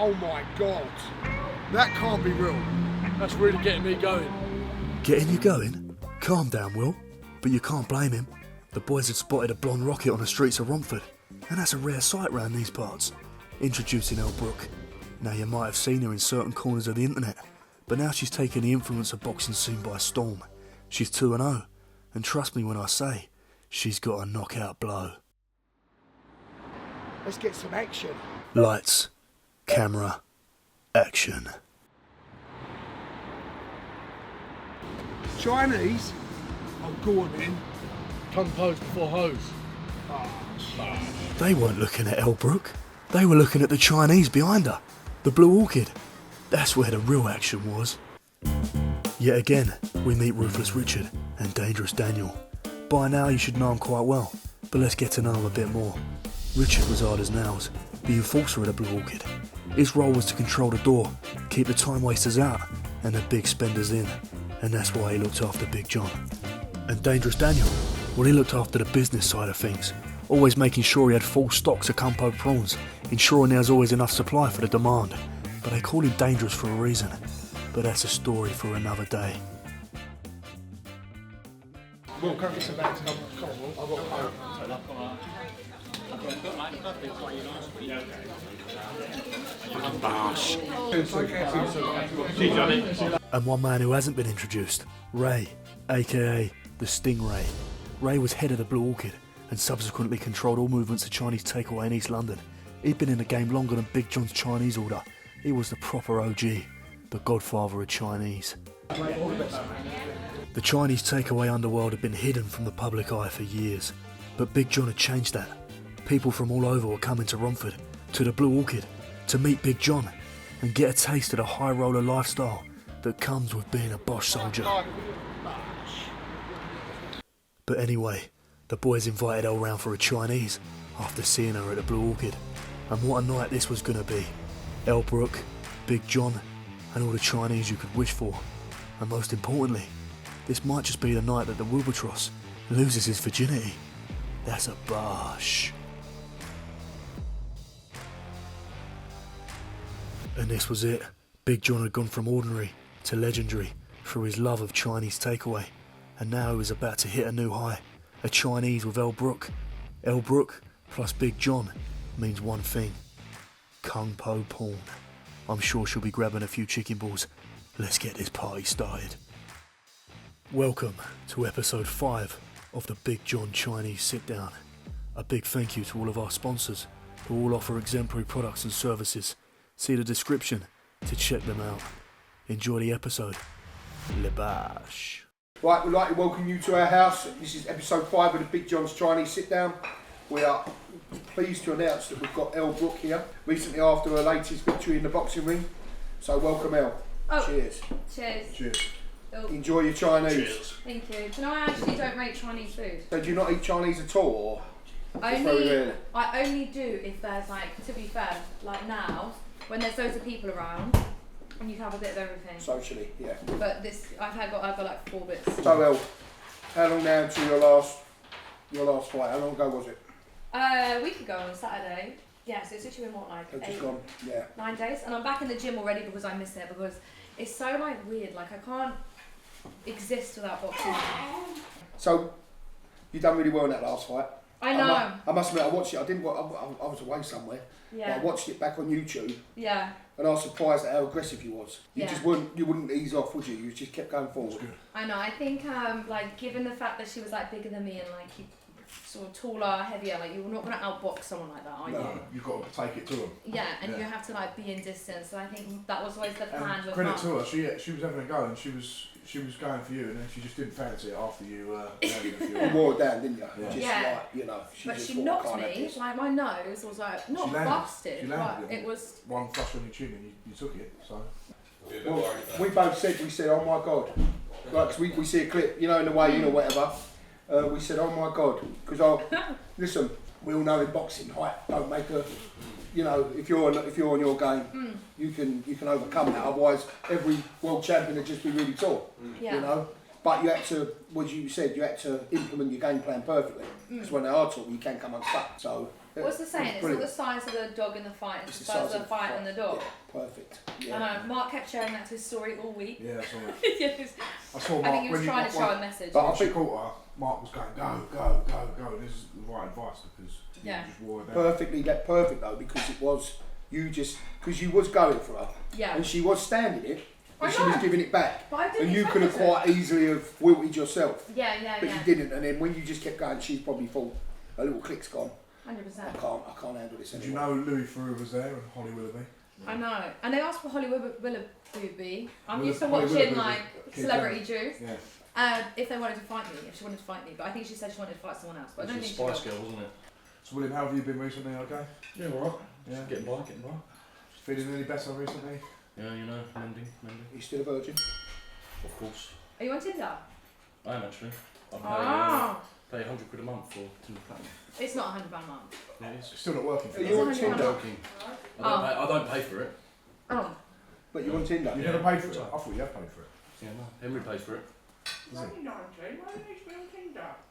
Oh my God. That can't be real. That's really getting me going. Getting you going? Calm down, Will. But you can't blame him. The boys had spotted a blonde rocket on the streets of Romford, and that's a rare sight round these parts. Introducing Elle Brooke. Now you might have seen her in certain corners of the internet, but now she's taken the influence of boxing scene by storm. She's 2-0, and trust me when I say, she's got a knockout blow. Let's get some action. Lights, camera, action. Chinese? Oh, go on then. Tongue pose before hose. They weren't looking at Elle Brooke. They were looking at the Chinese behind her. The Blue Orchid. That's where the real action was. Yet again, we meet Ruthless Richard and Dangerous Daniel. By now you should know them quite well, but let's get to know them a bit more. Richard was hard as nails, the enforcer of the Blue Orchid. His role was to control the door, keep the time wasters out, and the big spenders in. And that's why he looked after Big John. And Dangerous Daniel, well, he looked after the business side of things, always making sure he had full stocks of Campo prawns, ensuring there was always enough supply for the demand. But they call him Dangerous for a reason. But that's a story for another day. Will, come get some bags. Come on, Will. I've got a coat. And one man who hasn't been introduced, Ray, aka the Stingray. Ray was head of the Blue Orchid and subsequently controlled all movements of Chinese takeaway in East London. He'd been in the game longer than Big John's Chinese order. He was the proper OG, the godfather of Chinese. The Chinese takeaway underworld had been hidden from the public eye for years, but Big John had changed that. People from all over were coming to Romford, to the Blue Orchid, to meet Big John and get a taste of the high roller lifestyle that comes with being a Bosch soldier. But anyway, the boys invited Elle round for a Chinese after seeing her at the Blue Orchid. And what a night this was going to be. Elle Brooke, Big John, and all the Chinese you could wish for. And most importantly, this might just be the night that the Wilbertross loses his virginity. That's a Bosch. And this was it. Big John had gone from ordinary to legendary through his love of Chinese takeaway. And now he was about to hit a new high. A Chinese with Elle Brooke. Elle Brooke plus Big John means one thing. Kung Po porn. I'm sure she'll be grabbing a few chicken balls. Let's get this party started. Welcome to episode 5 of the Big John Chinese Sit Down. A big thank you to all of our sponsors who all offer exemplary products and services. See the description to check them out. Enjoy the episode. Le Bosch. Right, we'd like to welcome you to our house. This is episode 5 of the Big John's Chinese Sit Down. We are pleased to announce that we've got Elle Brooke here, recently after her latest victory in the boxing ring. So welcome, Elle. Oh. Cheers. Cheers. Cheers. Oh. Enjoy your Chinese. Cheers. Thank you. Do you know I actually don't make Chinese food? So do you not eat Chinese at all? Or just very rarely? I only do if there's like, to be fair, like now, when there's loads of people around, and you can have a bit of everything. Socially, yeah. But this, I've got like 4 bits. So Elle, how long now to your last fight? How long ago was it? A week ago on Saturday. Yeah, so it's literally been what, like It's just gone, yeah. 9 days, and I'm back in the gym already because I miss it, because it's so like weird. Like I can't exist without boxing. So you done really well in that last fight. I know. I must admit, I watched it. I was away somewhere. Yeah. But I watched it back on YouTube. Yeah. And I was surprised at how aggressive you was. You Yeah. just wouldn't ease off, would you? You just kept going forward. I know. I think like given the fact that she was like bigger than me and like sort of taller, heavier, like you're not gonna outbox someone like that, are you? No, you've got to take it to them. Yeah, and Yeah. you have to like be in distance. So I think that was always the plan. With Credit Mum. to her, she was having a go and she was going for you, and then she just didn't fancy it after you. You wore it down, didn't you? Yeah. Just Yeah. like, you know. But just she thought, knocked "Can't have me. this." Like my nose was like not She landed. busted, She but landed it was. one flush on your chin, and you took it. So. Well, we both said, oh my God. Like, 'cause we see a clip, you know, in the weigh-in or whatever. We said, oh my God. Because listen, we all know in boxing, height don't make a, you know, if you're on your game, you can overcome that. Otherwise, every world champion would just be really tall, Yeah. you know. But you had to, what you said, you had to implement your game plan perfectly. Because when they are tall, you can come unstuck. So What's the saying? It's not the size of the dog in the fight, it's the size of the fight and the dog. Yeah, perfect. Yeah. I know, Mark kept sharing that to his story all week. Yeah, I saw that. Yes. I saw Mark I think he was when trying to show a message. But I think Mark was going, go. This is the right advice because you just wore it down. Perfect though, because it was because you was going for her. Yeah. And she was standing it. And she know. was giving it back. But I didn't and you could have quite easily have wilted yourself. Yeah. But you didn't, and then when you just kept going, she's probably thought a little click's gone. 100%. I can't handle this Did anymore. you know Louis Theroux was there and Holly Willoughby? I know. And they asked for Holly Willoughby. I'm used to Holly watching Willoughby, like Celebrity Juice. Yeah. If they wanted to fight me, if she wanted to fight me, but I think she said she wanted to fight someone else. But I don't think she Spice will. Girl, wasn't it? So William, how have you been recently? Okay. Yeah, alright. Yeah. Just getting by. Feeling any better recently? Yeah, you know, mending. Are you still a virgin? Of course. Are you on Tinder? I am actually. Oh. Pay £100 a month for Tinder Platinum. It's not £100 a month. Yeah, it is. Still not working for Are you. you on £100 Tinder? Joking. I don't pay for it. Oh. But you're on Tinder? You never paid for it? I thought you had paid for it. Yeah, no. Henry pays for it. Is it?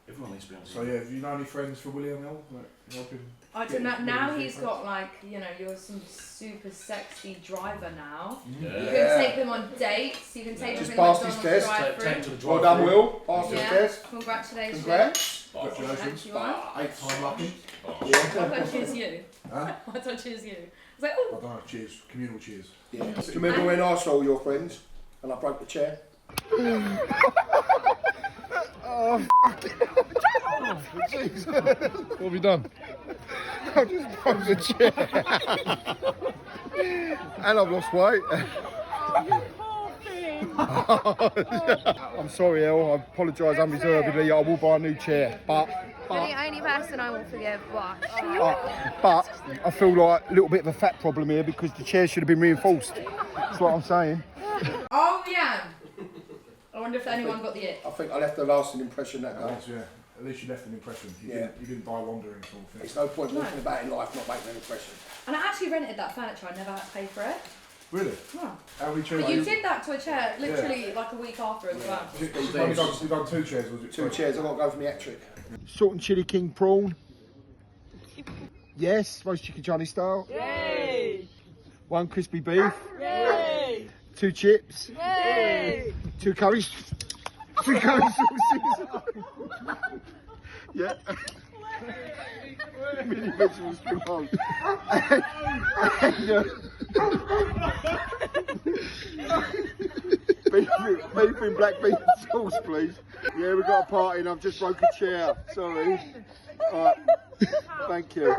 Everyone needs to be on Tinder. So yeah, have you know any friends for William Hill? Like, helping? I don't know. Now he's got like, you're some super sexy driver now. Yeah. You can take them on dates. You can take Just them passed to his McDonald's test. Take him to drive-through. the Well drive. done, Will. Passed his Yeah. test. Congratulations. Congrats. Congratulations. You are. 8th time lucky. I thought choose you. Huh? I thought choose you. I was like, oh. I don't know, cheers. Communal cheers. Yeah. Do you remember when I saw your friends and I broke the chair? What have you done? I just broke the chair. And I've lost weight. I'm sorry, Elle. I apologise unreservedly. I will buy a new chair, but You're the only person I will forgive. What? but I feel like a little bit of a fat problem here because the chair should have been reinforced. That's what I'm saying. Oh yeah. I wonder if anyone got the it. I think I left a lasting impression that day. Yeah. At least you left an impression. You didn't die wandering sort of thing. There's no point walking about in life not making an impression. And I actually rented that furniture. I never had to pay for it. Really? Yeah. How many chairs? But you did that to a chair literally like a week after as well. You've only done 2 chairs, was it? 2 chairs, I've got to go for my hat-trick. Salt and chilli king prawn. Yes, roast chicken Chinese style. Yay! 1 crispy beef. Yay! 2 chips. Yay! 2 curries. 2 curry sauces. Yeah. Mini vegetable spring rolls. Beef in black bean sauce, please. Yeah, we've got a party and I've just broke a chair. Sorry. Alright. Thank you.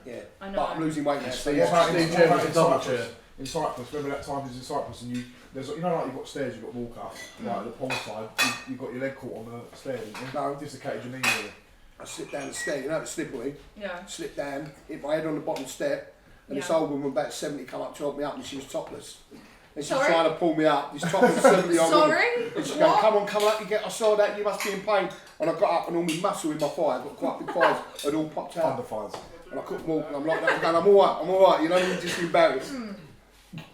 Yeah. I know. But I'm losing weight now. So What about Steve in Jobs in double Cyprus? chair. In Cyprus, remember that time he was in Cyprus and there's like you've got stairs, you've got to walk up, like the pole side, you've got your leg caught on the stairs, and No. dislocated your knee really. I slipped down the stair, you know the slippery? Yeah. Slipped down, hit my head on the bottom step, and this Yeah. old woman about 70 come up to help me up and she was topless. And she's Sorry? trying to pull me up, this topless 70 old woman. Sorry? And she's What? going, come on, I saw that, you must be in pain. And I got up and all my muscle in my thigh, I've got quite big thighs, had all popped Under out. fires. And I couldn't walk, and I'm like that, I'm going, I'm alright, you know, you're just embarrassed.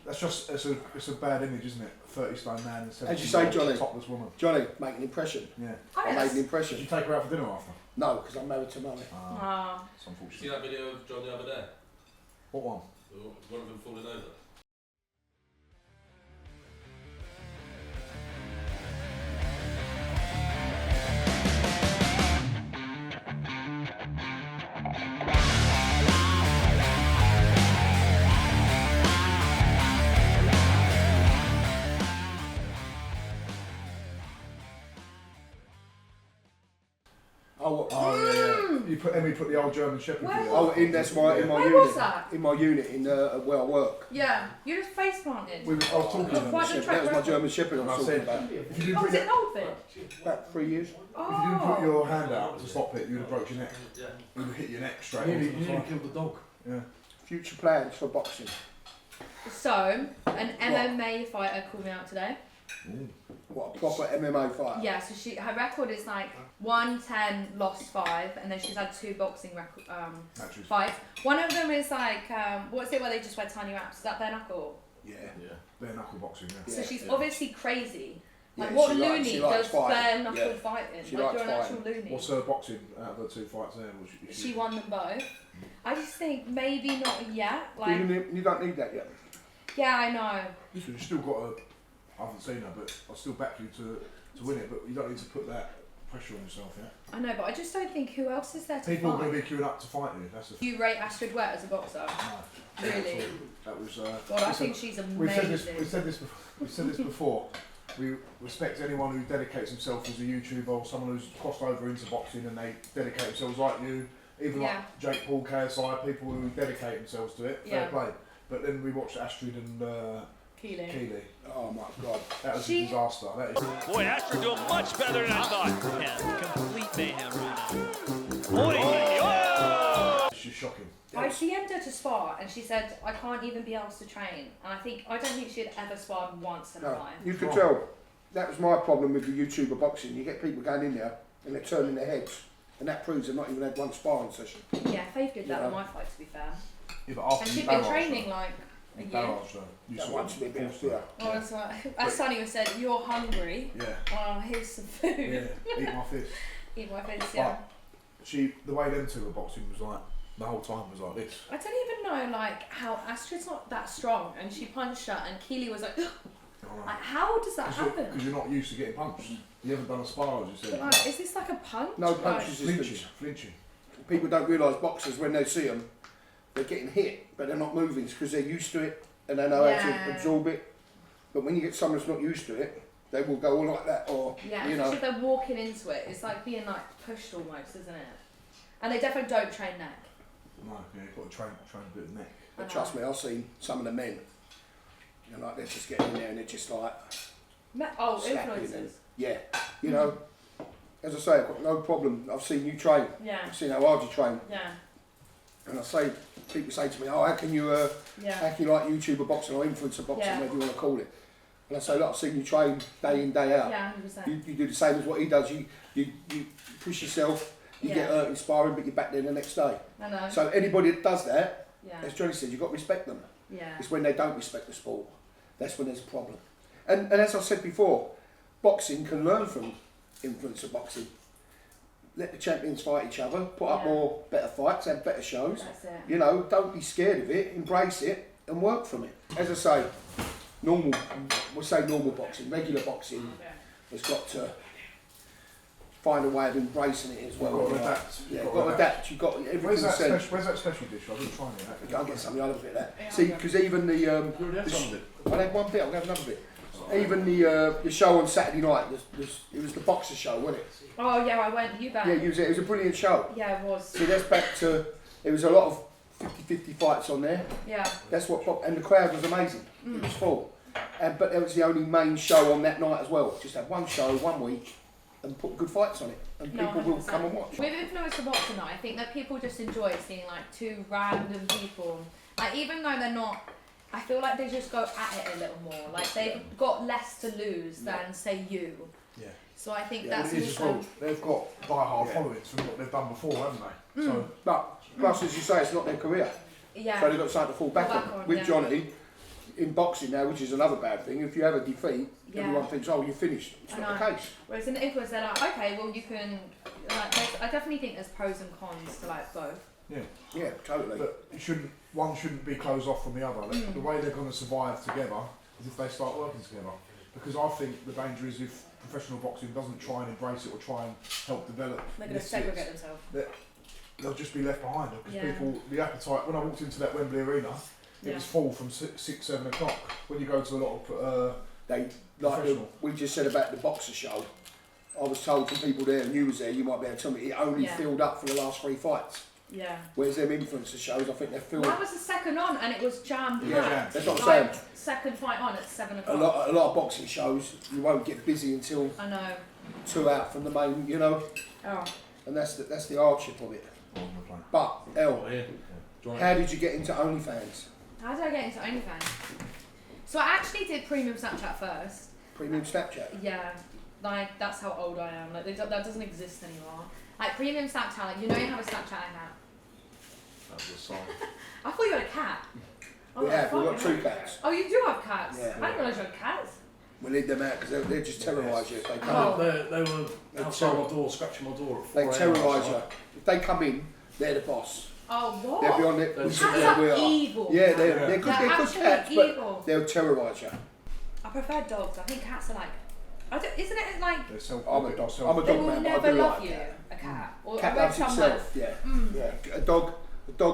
That's just it's a bad image, isn't it? 30 stone man and 70 As you say, Johnny. topless woman. Johnny, make an impression. Yeah. Oh, I made yes. an Did impression. you take her out for dinner after? No, because I'm married to Mummy. Ah. It's unfortunate. See that video of John the other day? What one? One of them falling over. Oh, You put Emmy put the old German Shepherd Where video. oh, that's my in my Where unit. was that? In my unit in where I work. Yeah. You just face planted. I was talking to Oh, them. quite That the track was my record. German Shepherd I And I was talking said, about. if you didn't Oh, put is it your, an old thing? About 3 years. if you didn't put your hand out to stop it, you'd have broke your neck. Yeah. You'd have hit your neck straight You onto nearly the floor. killed the dog. Yeah. Future plans for boxing. So, an MMA fighter called me out today. What, a proper MMA fighter? Yeah, so her record is like 1-10, lost 5, and then she's had 2 boxing Matches. fights. One of them is like, what's it where they just wear tiny wraps? Is that bare knuckle? Yeah. Yeah. Bare knuckle boxing, yeah. So she's obviously crazy. Like Yeah, what she likes- loony she likes does fighting, bare knuckle yeah. fighting? She Like likes you're an actual fighting. loony. What's her boxing out of the 2 fights there? She won them both. I just think maybe not yet. Like You don't need that yet. yeah, I know. You've still got to. I haven't seen her, but I still back you to win it. But you don't need to put that pressure on yourself, yeah. I know, but I just don't think who else is there to People are fight. going to be queuing up to fight you. That's the. You rate Astrid Wet as a boxer? No. Really? That was. God, I listen, think she's amazing. We've said this before. We respect anyone who dedicates himself as a YouTuber or someone who's crossed over into boxing and they dedicate themselves like you. Even Yeah. like Jake Paul, KSI, people who dedicate themselves to it. Fair Yeah. play. But then we watched Astrid and Keely. Oh my God. That was She- a disaster. That is. Boy, Astrid doing much better than I thought. Yeah, complete mayhem right now. It's just shocking. I DM'd her to spar and she said I can't even be asked to train, and I don't think she'd ever sparred once in her No, life. you could tell. That was my problem with the YouTuber boxing. You get people going in there and they're turning their heads, and that proves they've not even had one sparring session. Yeah, Faith did that Yeah. on my fight, to be fair. Yeah, but after And you she'd been barraged training her- like a you year. barraged her, you That sort wants of to be a bit forced fear. her. I was like, as Sonny said, you're hungry. Yeah. Oh, here's some food. Yeah. Eat my fist. Eat my face, yeah. The way them two were boxing was like the whole time was like this. I don't even know like how Astrid's not that strong, and she punched her, and Keely was like, like how does that happen? Because you're not used to getting punched. You haven't done a spar, as you said. Like, is this like a punch? No Like- punches is Flinching, good. flinching. People don't realise boxers, when they see them, they're getting hit, but they're not moving because they're used to it and they know how Yeah. to absorb it. But when you get someone that's not used to it, they will go all like that, or Yeah, you especially know. if they're walking into it. It's like being like pushed almost, isn't it? And they definitely don't train neck. No, yeah, you've got to train a bit of neck. But trust me, I've seen some of the men, you know, like they're just getting in there and they're just like Oh, slapping them. influencers. Yeah, you know. As I say, I've got no problem. I've seen you train. Yeah, I've seen how hard you train. yeah, And I say, people say to me, "Oh, how can you yeah. like YouTuber boxing or influencer boxing, Yeah. whatever you want to call it?" And I say, "Look, I've seen you train day in, day out. Yeah, 100%. You do the same as what he does. You push yourself. You Yeah. get hurt in sparring, but you're back there the next day. I know. So anybody that does that, Yeah, as Johnny said, you've got to respect them. yeah. It's when they don't respect the sport. That's when there's a problem. And as I said before, boxing can learn from influencer boxing. Let the champions fight each other, put up Yeah. better fights, have better shows. That's it. You know, don't be scared of it, embrace it and work from it. As I say, we'll say normal boxing, regular boxing has got to find a way of embracing it as well. You've got to Right? adapt. Yeah, You've got to adapt. You've got Where's everything that, said. where's that special dish? I've been trying it. I'll get something out of it. That. Yeah, See, okay. because even the You already had some of it. I'll have one bit. I'll have another bit. Even the show on Saturday night, it was the boxer show, wasn't it? Oh yeah, I went. You back? Yeah, it was a brilliant show. Yeah, it was. See, that's back to. There was a lot of 50-50 fights on there. Yeah. That's and the crowd was amazing. It was full. But that was the only main show on that night as well. Just have one show, 1 week, and put good fights on it, and No, people will 100%. come and watch. With influencer boxing, though, I think that people just enjoy seeing like two random people. Like even though they're not, I feel like they just go at it a little more. Like they've got less to lose than say you. Yeah. So I think Yeah, that's It is as also. well. They've got die-hard Yeah. followings from what they've done before, haven't they? So But plus, as you say, it's not their career, Yeah. so they've got something to fall back Fall back on. on, With yeah. Johnny, in boxing now, which is another bad thing, if you have a defeat, Yeah. everyone thinks, "Oh, you're finished." It's I not know. the case. Whereas in the influencer, they're like, okay, well you can. Like, I definitely think there's pros and cons to like both. Yeah, totally. but one shouldn't be closed off from the other. The way they're going to survive together is if they start working together. Because I think the danger is if professional boxing doesn't try and embrace it or try and help develop They're going to this, segregate themselves. they'll just be left behind. Because Yeah. people, the appetite, when I walked into that Wembley Arena, it Yeah. was full from 6, 7 o'clock. When you go to a lot of They like Professional. we just said about the boxer show. I was told from people there, and you was there, you might be able to tell me, it only Yeah. filled up for the last 3 fights. Yeah. Whereas them influencer shows, I think they're filled. That was the second on, and it was jam packed. Yeah, that's what I'm like, saying. Second fight on at 7 A o'clock. lot of boxing shows, you won't get busy until I know. 2 out from the main, you know, Oh. and that's the hardship of it. But Elle, Oh, yeah. Do you want how did you get into OnlyFans? How did I get into OnlyFans? So I actually did premium Snapchat first. Premium Snapchat. Yeah, like that's how old I am. Like that doesn't exist anymore. Like premium Snapchat, like you know you have a Snapchat account. that was a song. I thought you had a cat. We have, we've got fucking 2 hell. cats. Oh, you do have cats. Yeah. I didn't realise you had cats. We'll leave them out because they'll just terrorise you if they come Oh. They were outside my door, scratching my door at 4 in. They terrorise you. If they come in, they're the boss. Oh, what? They'll be on it. They're We cats sit Cats there, we are are. evil. Yeah, they're good. They're good actually cats, evil. but they'll terrorise you. I prefer dogs. I think cats are like. Isn't it like. They're self- I'm a they're dog. self- I'm a They dog will man, but I never do love like you, cat. a cat. Or Cat I read loves somewhere. itself. Yeah. A dog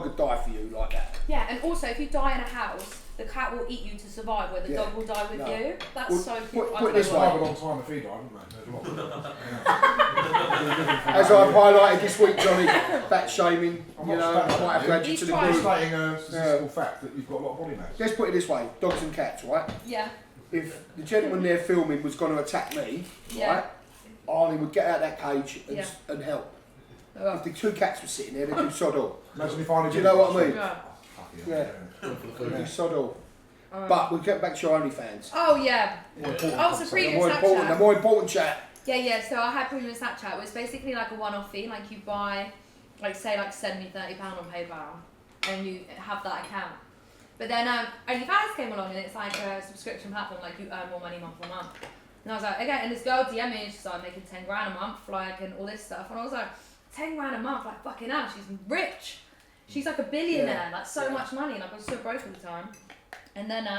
would die for you like that. Yeah, and also if you die in a house, the cat will eat you to survive, where the Yeah. dog will die with No. you. That's Well, so put- cute. put it this They way. survive a long time if he died, haven't they? There's a lot. As I've highlighted this week, Johnny, fat shaming. I'm You not know, fat I might have to add you He's to the trying. I'm group. stating a statistical fact that you've got a lot of body mass. Let's put it this way: dogs and cats, right? Yeah. If the gentleman there filming was going to attack me, Yeah. right, Arnie would get out of that cage and, Yeah. and help. Oh. If the two cats were sitting there, they'd do sod all. Imagine if I Do you know what I mean? Yeah. Yeah. They'd do sod all. But we'll get back to your OnlyFans. Oh yeah. More important Oh, so concept. premium The Snapchat. more important chat. Yeah. So I had premium Snapchat. It was basically like a one-off fee. Like you buy, like say, like send me £30 on PayPal, and you have that account. But then OnlyFans came along, and it's like a subscription platform. Like you earn more money month on month. And I was like, okay. And this girl DM me, and she's like making 10 grand a month, like, and all this stuff. And I was like, 10 grand a month, like fucking hell, she's rich. She's like a billionaire, like so much money. Like I was so broke all the time. And then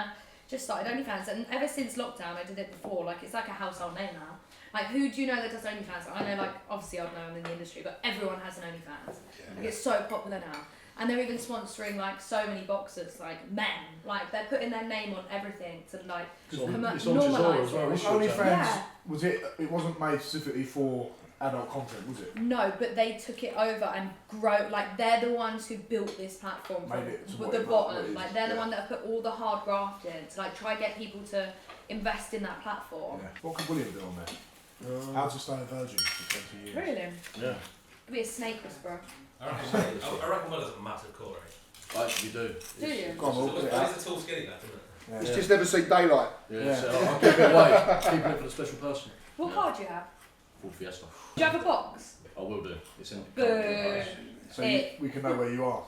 just started OnlyFans, and ever since lockdown, I did it before. Like it's like a household name now. Like who do you know that does OnlyFans? I know, like obviously I know I'm in the industry, but everyone has an OnlyFans. Like it's so popular now, and they're even sponsoring like so many boxers, like men. Like they're putting their name on everything to like It's on normalise Chisora as well. it. Was isn't it? OnlyFans, Yeah. was it? It wasn't made specifically for adult content, was it? No, but they took it over and grow. Like they're the ones who built this platform Made it to from what the it- what it bottom. is, Like they're the yeah. one that have put all the hard graft in to like try get people to invest in that platform. Yeah. What could William do on there? How to stay a virgin for 20 years. Really? Yeah, Could be a snake whisperer. I reckon Will has a massive core. I actually do. Do you? Go on, we'll put it out. He's a tall, skinny lad, isn't it? Yeah. It's just never seen daylight. Yeah, Yeah. so I'll keep it away. Keeping it for the special person. What car do you have? Ford Fiesta. Do you have a box? I will do. It's in. Boo. So we can know where you are.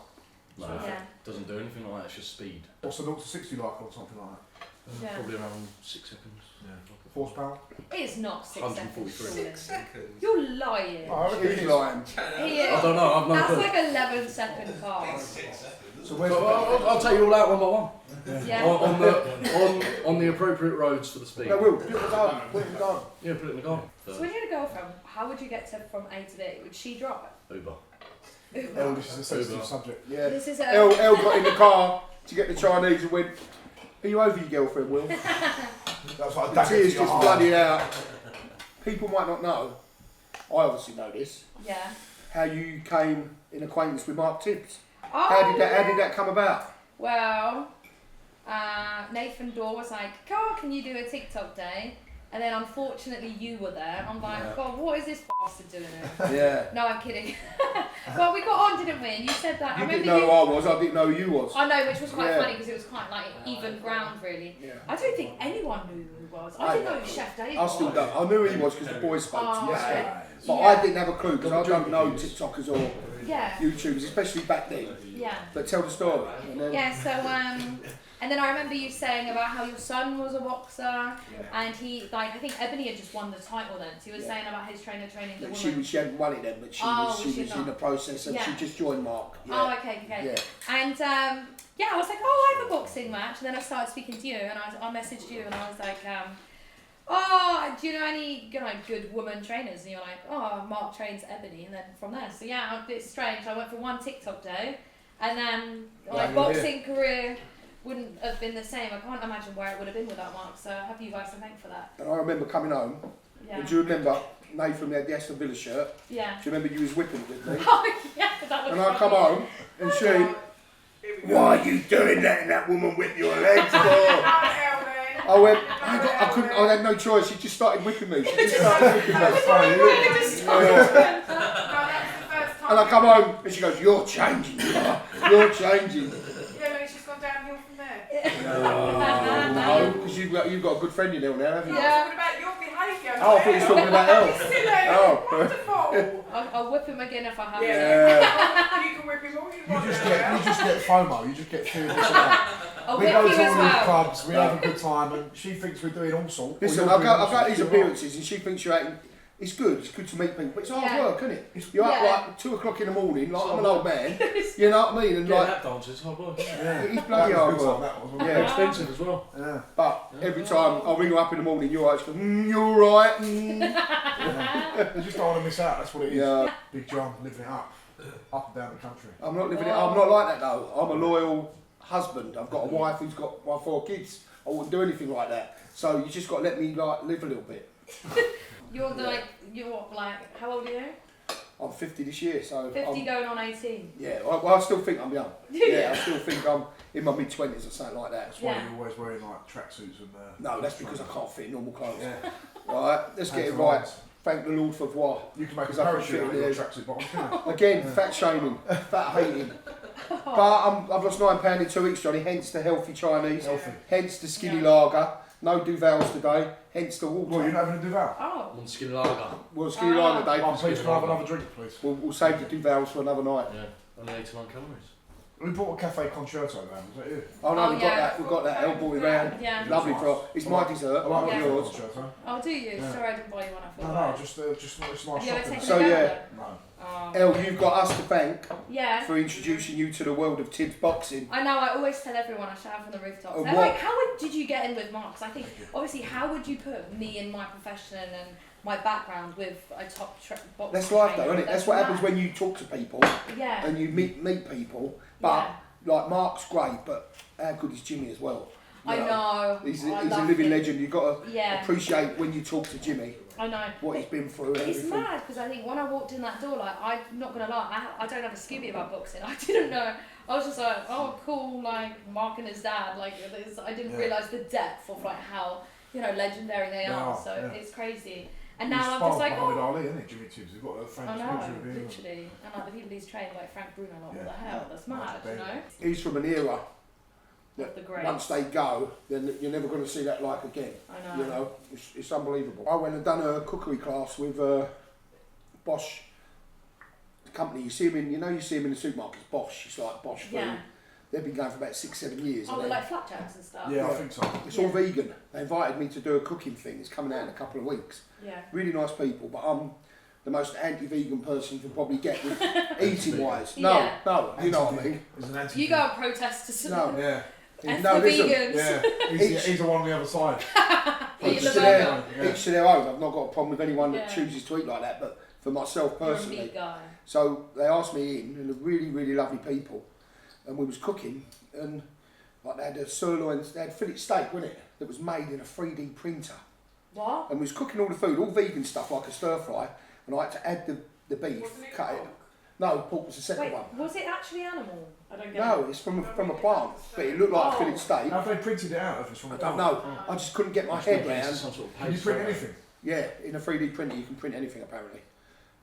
No, Yeah. doesn't do anything like that. It's just speed. What's the 0 to 60 like or something like that? Yeah. Probably around 6 seconds. Horsepower? It's not 6 seconds. 143. surely. seconds. You're lying. Oh, I reckon He's it is. lying. He is. I don't know. I've no That's clue. like 11-second car. 6 seconds. So where's So the I'll take you all out one by one. Yeah. On the appropriate roads for the speed. No, Will, put it in the garden. Put it in the garden. Yeah, put it in the garden. So when you had a girlfriend, how would you get to from A to B? Would she drive? Uber. Elle, this is a sensitive Uber. subject. Yeah. This is a. Elle got in the car to get the Chinese and went, "Are you over your girlfriend, Will?" That's like a The dagger to tears your just heart. blooded out. People might not know. I obviously know this. Yeah. How you came in acquaintance with Mark Tibbs. Oh, How did that come about? Well, Nathan Dorr was like, "Carl, can you do a TikTok day?" And then unfortunately you were there. I'm like, Yeah. God, what is this bastard doing here? Yeah. No, I'm kidding. Well, we got on, didn't we? And you said that. You I didn't remember know who I was. I didn't know who you was. I know, which was quite Yeah. funny because it was quite like even ground, really. Yeah. I don't think anyone knew who he was. I didn't know who Chef Dave I was. still don't. I knew who he was because the boys spoke to Oh, me. okay. But Yeah. I didn't have a clue because I don't know TikTokers or Yeah. YouTubers, especially back then. Yeah. But tell the story. And then, Yeah, so and then I remember you saying about how your son was a boxer, and he like I think Ebony had just won the title then. So he was saying about his trainer training the But woman. she hadn't won it then, but she Oh, was she in not? the process and Yeah. she just joined Mark. Yeah. Oh, okay. Yeah. And yeah, I was like, oh, I have a boxing match, and then I started speaking to you, and I messaged you, and I was like, oh, do you know any good woman trainers? And you're like, oh, Mark trains Ebony, and then from there. So yeah, it's strange. I went for one TikTok day, and then my you're boxing career wouldn't have been the same. I can't imagine where it would have been without Mark. So I have you guys to thank for that. And I remember coming home. Yeah. And do you remember Nathan had the Aston Villa shirt? Yeah. Do you remember you was whipping it with me? Oh yeah, that was. And I come home and she, why are you doing that? And that woman whipped your legs for? I went, I couldn't, I had no choice. She just started whipping me. She just started whipping me. And I come home and she goes, you're changing. You're changing. Yeah, maybe she's gone downhill from there. No, because you've got a good friend in there now, haven't you? No, I'm talking about your behaviour. go. Oh, I thought you was talking about Elle. Silly. Oh. Wonderful. I'll whip him again if I have to. Yeah. You can whip him all you You want. just get FOMO. You just get fear of missing out. I'll We whip go you to as all these well. clubs, we have a good time, and she thinks we're doing all sorts. Listen, I go at these appearances and she thinks you're acting. It's good to meet people, but it's hard work, isn't it? You're up like 2 o'clock in the morning, like I'm an old man, you know what I mean? And Yeah, like, that dance is hard work. it's bloody hard work. Yeah, expensive as well. Yeah. But every time I ring her up in the morning, you're right, she goes, you're right. They just don't want to miss out, that's what it is. Yeah. Big John living it up and down the country. I'm not living it, I'm not like that though. I'm a loyal husband. I've got a wife who's got my 4 kids. I wouldn't do anything like that. So you just got to let me like live a little bit. You're like, how old are you? I'm 50 this year, so 50 going on 18. yeah. Well, I still think I'm young. Yeah, I still think I'm in my mid-20s or something like that. That's why you're always wearing like tracksuits and. No, that's because I can't fit in normal clothes. Yeah. Right, let's get it right. Thank the Lord for what. You can make a Because I can parachute fit out of in your there. tracksuit bottom, can't you? Again, fat shaming, fat hating. But I've lost £9 in 2 weeks, Johnny. Hence the healthy Chinese. Healthy. Hence the skinny lager. No Duvals today. Hence the water. Well, you're not having a Duval? Oh. One skin lager. Well, skinny lager day. One, please, can I have another drink, please? We'll save the Duvals for another night. Yeah, only 89 calories. We bought a cafe concerto round, was that you? Oh no, Oh, we've yeah. got that. We've got that. Elle brought it round. Yeah. Lovely for. It's my dessert. I like not the yours. concerto. Oh, do you? Yeah. Sorry, I didn't buy you one. I No, thought. no, just it's nice Have you ever shopping. taken So, it down? yeah. then? No. Oh. Elle, you've got us to thank Yeah. for introducing you to the world of Tibbs boxing. I know, I always tell everyone I shout from the rooftops. And They're what- like, did you get in with Mark? 'Cause I think, obviously, how would you put me in my profession and my background with a top boxing That's life though, trainer? isn't it? That's what happens when you talk to people Yeah. and you meet people. But like Mark's great, but how good is Jimmy as well? You I know. He's I a love living him. legend. You've got to Yeah. appreciate when you talk to Jimmy I know. what he's been through and It's everything. mad because I think when I walked in that door, like, I'm not gonna lie, I don't have a Scooby about boxing. I didn't know. I was just like, oh, cool, like Mark and his dad. Like, I didn't realise the depth of like how legendary they are. So it's crazy. And now I'm just like, Muhammad oh. Ali, isn't it? Jimmy Tibbs. He's got a I famous know, picture of him. literally. And like the people he's trained, like Frank Bruno, like, what Yeah. the hell? That's mad, you know? He's from an era Of the greats. once they go, then you're never going to see that like again. I know. You know, it's unbelievable. I went and done a cookery class with Bosch company. You see him in the supermarkets. Bosch, it's like Bosch food. Yeah. They've been going for about 6-7 years. Oh, and they're like flapjacks and stuff. Yeah, I think so. It's all vegan. They invited me to do a cooking thing. It's coming out in a couple of weeks. Yeah. Really nice people, but I'm the most anti-vegan person you can probably get with eating wise. No, Yeah. no, you know what I mean. He's an anti. You go and protest to some. No. Yeah. F No, the listen. vegans. Yeah. He's the one on the other side. Eat Each the to their, burger. Yeah. each to their own. I've not got a problem with anyone that Yeah. chooses to eat like that, but for myself You're a personally. meat guy. So they asked me in, and they're really, really lovely people, and we was cooking, and like they had a sirloin, they had fillet steak, wasn't it? That was made in a 3D printer, What? and we was cooking all the food, all vegan stuff like a stir fry, and I had to add the beef, Wasn't it cut it. pork? No, pork was the second Wait, one. was it actually animal? I don't get No, it. it's from a plant, but it looked like Oh. fillet steak. How have they printed it out if it's from I a don't dog? know. I just couldn't get my It's head not based on round. some sort of Can you paste, print right? anything? Yeah, in a 3D printer you can print anything apparently,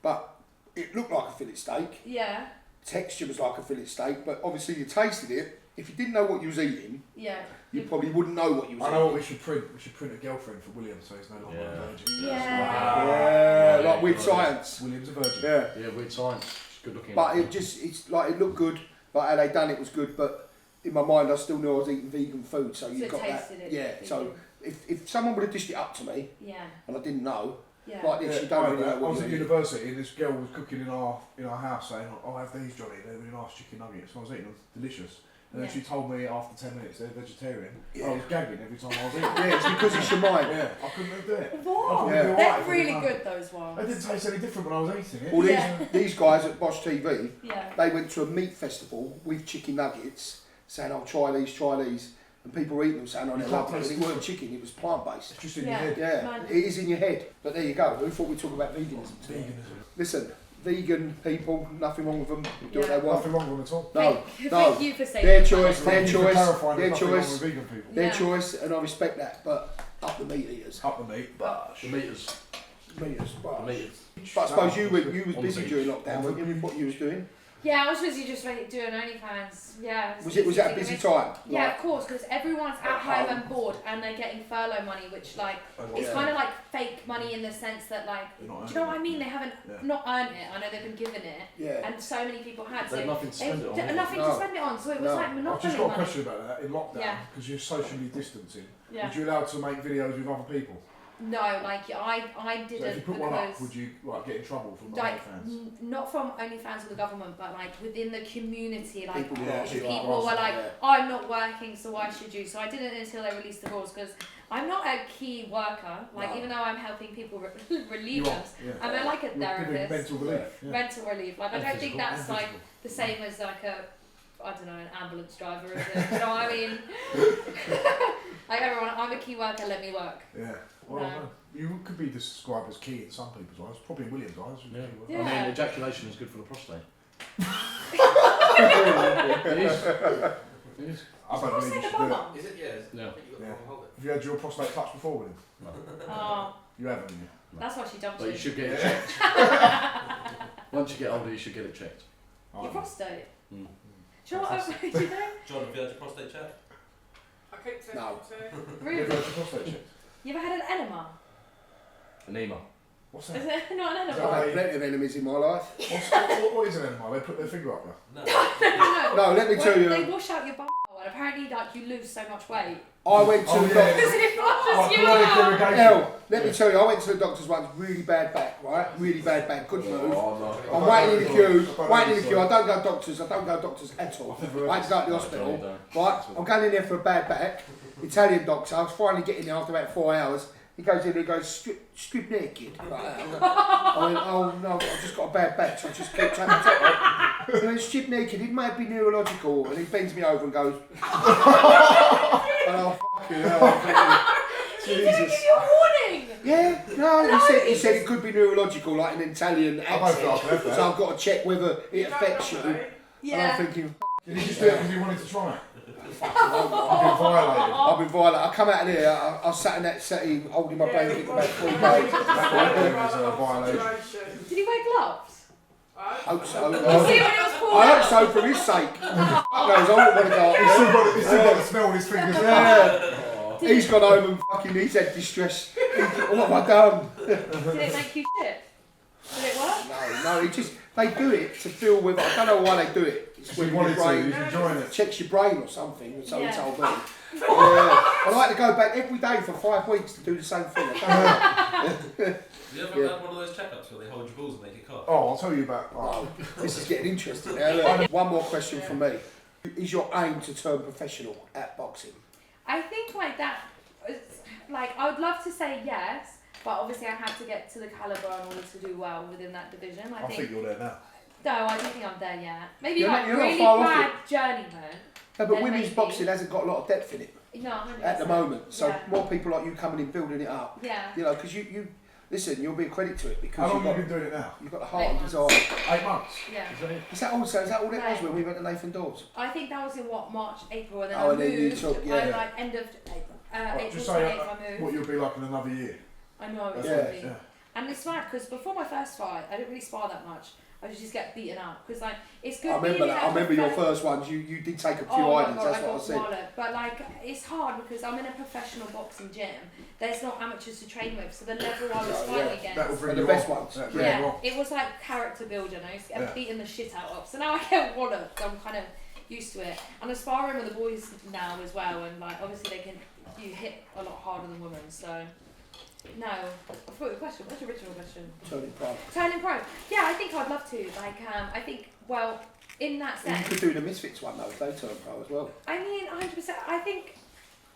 but it looked like a fillet steak. Yeah. Texture was like a fillet steak, but obviously you tasted it. If you didn't know what you was eating, Yeah. you probably wouldn't know what you was I know what eating. we should print. We should print a girlfriend for William so he's no longer a virgin. Yeah. Yeah, like with science. William's a virgin. Yeah, Yeah, weird science. It's good looking. but it's like it looked good. Like how they done it was good, but in my mind I still knew I was eating vegan food. So you it got that. tasted it Yeah. So if someone would have dished it up to me Yeah. and I didn't know, Yeah. like this, you don't really know I what was you're at eating. university and this girl was cooking in our house saying, "Oh, I have these, Johnny. They're really nice chicken nuggets." So I was eating them, delicious. And then Yeah. she told me after 10 minutes they're vegetarian. Yeah. I was gagging every time I was eating. Yeah, it's because it's your mind. Yeah, I couldn't do it. What? I Yeah. couldn't do They're it. really good, those They ones. didn't taste any different when I was eating it. Well, Yeah. these guys at Bosch TV, Yeah. they went to a meat festival with chicken nuggets, saying, "Oh, try these," and people were eating them, saying, "Oh, You they can't love it." taste And it it. weren't chicken; it was plant-based. It's just in Yeah. your head. Yeah, Man. it is in your head. But there you go. Who thought we'd talk about veganism? Veganism. Listen, vegan people, nothing wrong with them. Do what Yeah. they want. Nothing wrong with them at all. No, Thank no. you for saying Their that. choice, their Thank you for choice, clarifying their there's nothing wrong choice, with vegan people. their Yeah. choice, and I respect that. But up the meat eaters. Up the meat. The meters. Meat eaters. The meters. But I suppose you was On busy the during beach. lockdown, weren't you, with what you was doing? Yeah, I was busy just doing OnlyFans. Yeah. Was it a busy time? Yeah, Like, of course, because everyone's at home and bored, and they're getting furlough money, which like it's kind of like fake money in the sense that like, do you know what I mean? They haven't not earned it. I know they've been given it, and so many people had. They've nothing to spend it on. Nothing to spend it on, so it was like I've monopoly just got a money. question about that. In lockdown, because you're socially distancing, Yeah. was you allowed to make videos with other people? No, like I didn't. So if you put one up, because would you like get in trouble from like OnlyFans? not from OnlyFans or the government, but like within the community, like People people were like, I'm not working, so why should you? So I didn't until they released the rules, because I'm not a key worker. Like even though I'm helping people relieve them, I'm like a therapist. Mental relief. Mental relief. Like I don't think that's like the same as like a, I don't know, an ambulance driver. Is it? You know what I mean? Like everyone, I'm a key worker. Let me work. Yeah. Well, you could be described as key in some people's eyes. Probably in William's eyes. Yeah. I mean, ejaculation is good for the prostate. It is. It is. I don't believe you should do it. Is it? Yeah. No. Have you had your prostate touched before, William? No. Oh, You haven't, have you? that's why she dumped But you. you should get it checked. Once you get older, you should get it checked. Your prostate. Mm. Do you know what? Do you know? John, have you had your prostate checked? I keep saying No. Really? Have you had your prostate checked? You ever had an enema? Enema. What's Is that? it not an I've enema? had plenty of enemies in my life. What is an enema? They put their finger up there. No. No, let me tell you. They wash out your bum, and apparently, like you lose so much weight. I went to the doctor. Because it flushes you out. Hell, let me tell you, I went to the doctor's once, really bad back, right? Really bad back, couldn't move. no. I'm waiting in the queue, I don't go to doctors at all. I had to go to the hospital, right? I'm going in there for a bad back, Italian doctor, I was finally getting there after about 4 hours. He goes in and he goes, strip naked. Like that. I went, oh no, I've just got a bad back, so I just kept trying to tell him. He went, strip naked, it might be neurological. And he bends me over and goes, oh fucking hell. He didn't give you a warning. Yeah, no, he said it could be neurological, like an Italian accent. So I've got to check whether it affects you. Yeah. And I'm thinking, Did he just do it because he wanted to try it? I've been violated. I come out of there, I sat in that settee holding my blanket for about 3 days. That violation. Did he wear gloves? I hope so. You see when it was pulled I out? hope so for his sake. Fuck knows, I wouldn't want to go up He's there. still got the smell on his fingers. Yeah. He's gone home and fucking, he's had distress. What have I done? Did it make you shit? Did it work? No, he just, they do it to feel with, I don't know why they do it. It's He when wanted your to, brain he's enjoying it. checks your brain or something, so he Yeah. told me. Yeah. I like to go back every day for 5 weeks to do the same thing. Have you ever had one of those checkups where they hold your balls and make it cough? Oh, I'll tell you about. Oh, this is getting interesting now. Look, one more question from me. Is your aim to turn professional at boxing? I think like that, like I would love to say yes, but obviously I have to get to the caliber in order to do well within that division. I think you're there now. No, I don't think I'm there yet. Maybe You're like not really far off bad journeyman. No, but Then women's maybe. boxing hasn't got a lot of depth in it No, 100%. at the moment. So Yeah. more people like you coming in, building it up. Yeah. You know, because you listen, you'll be a credit to it because How long have you you've been doing it now? got the heart 8 and months. desire. 8 months. Yeah. Is that all it was Right. when we went to Nathan Dawes? I think that was in what, March, April, and then Oh, I and then you moved. took- yeah. I like end of April Just 28th say I moved. what you'll be like in another year. I know it's Yeah. gonna be. Yeah. And it's mad because before my first fight, I didn't really spar that much. I would just get beaten up because like it's good. I remember being that. in I a remember your profe- first ones. You did take a few Oh my items. God, That's I what I got said. swallowed. But like it's hard because I'm in a professional boxing gym. There's not amateurs to train with, so the level I was Yeah, fighting yeah. against. That will bring And the you best on. ones. That'll bring you Yeah, on. it was like character building. I used to get Yeah. beating the shit out of. So now I get walloped. I'm kind of used to it. And I'm sparring with the boys now as well, and like obviously you hit a lot harder than women. So no, I forgot the question. What's your original question? Turning pro. Turning pro. Yeah, I think I'd love to. Like I think well in that You sense. could do the Misfits one though. If they turn pro as well. I mean, 100%. I think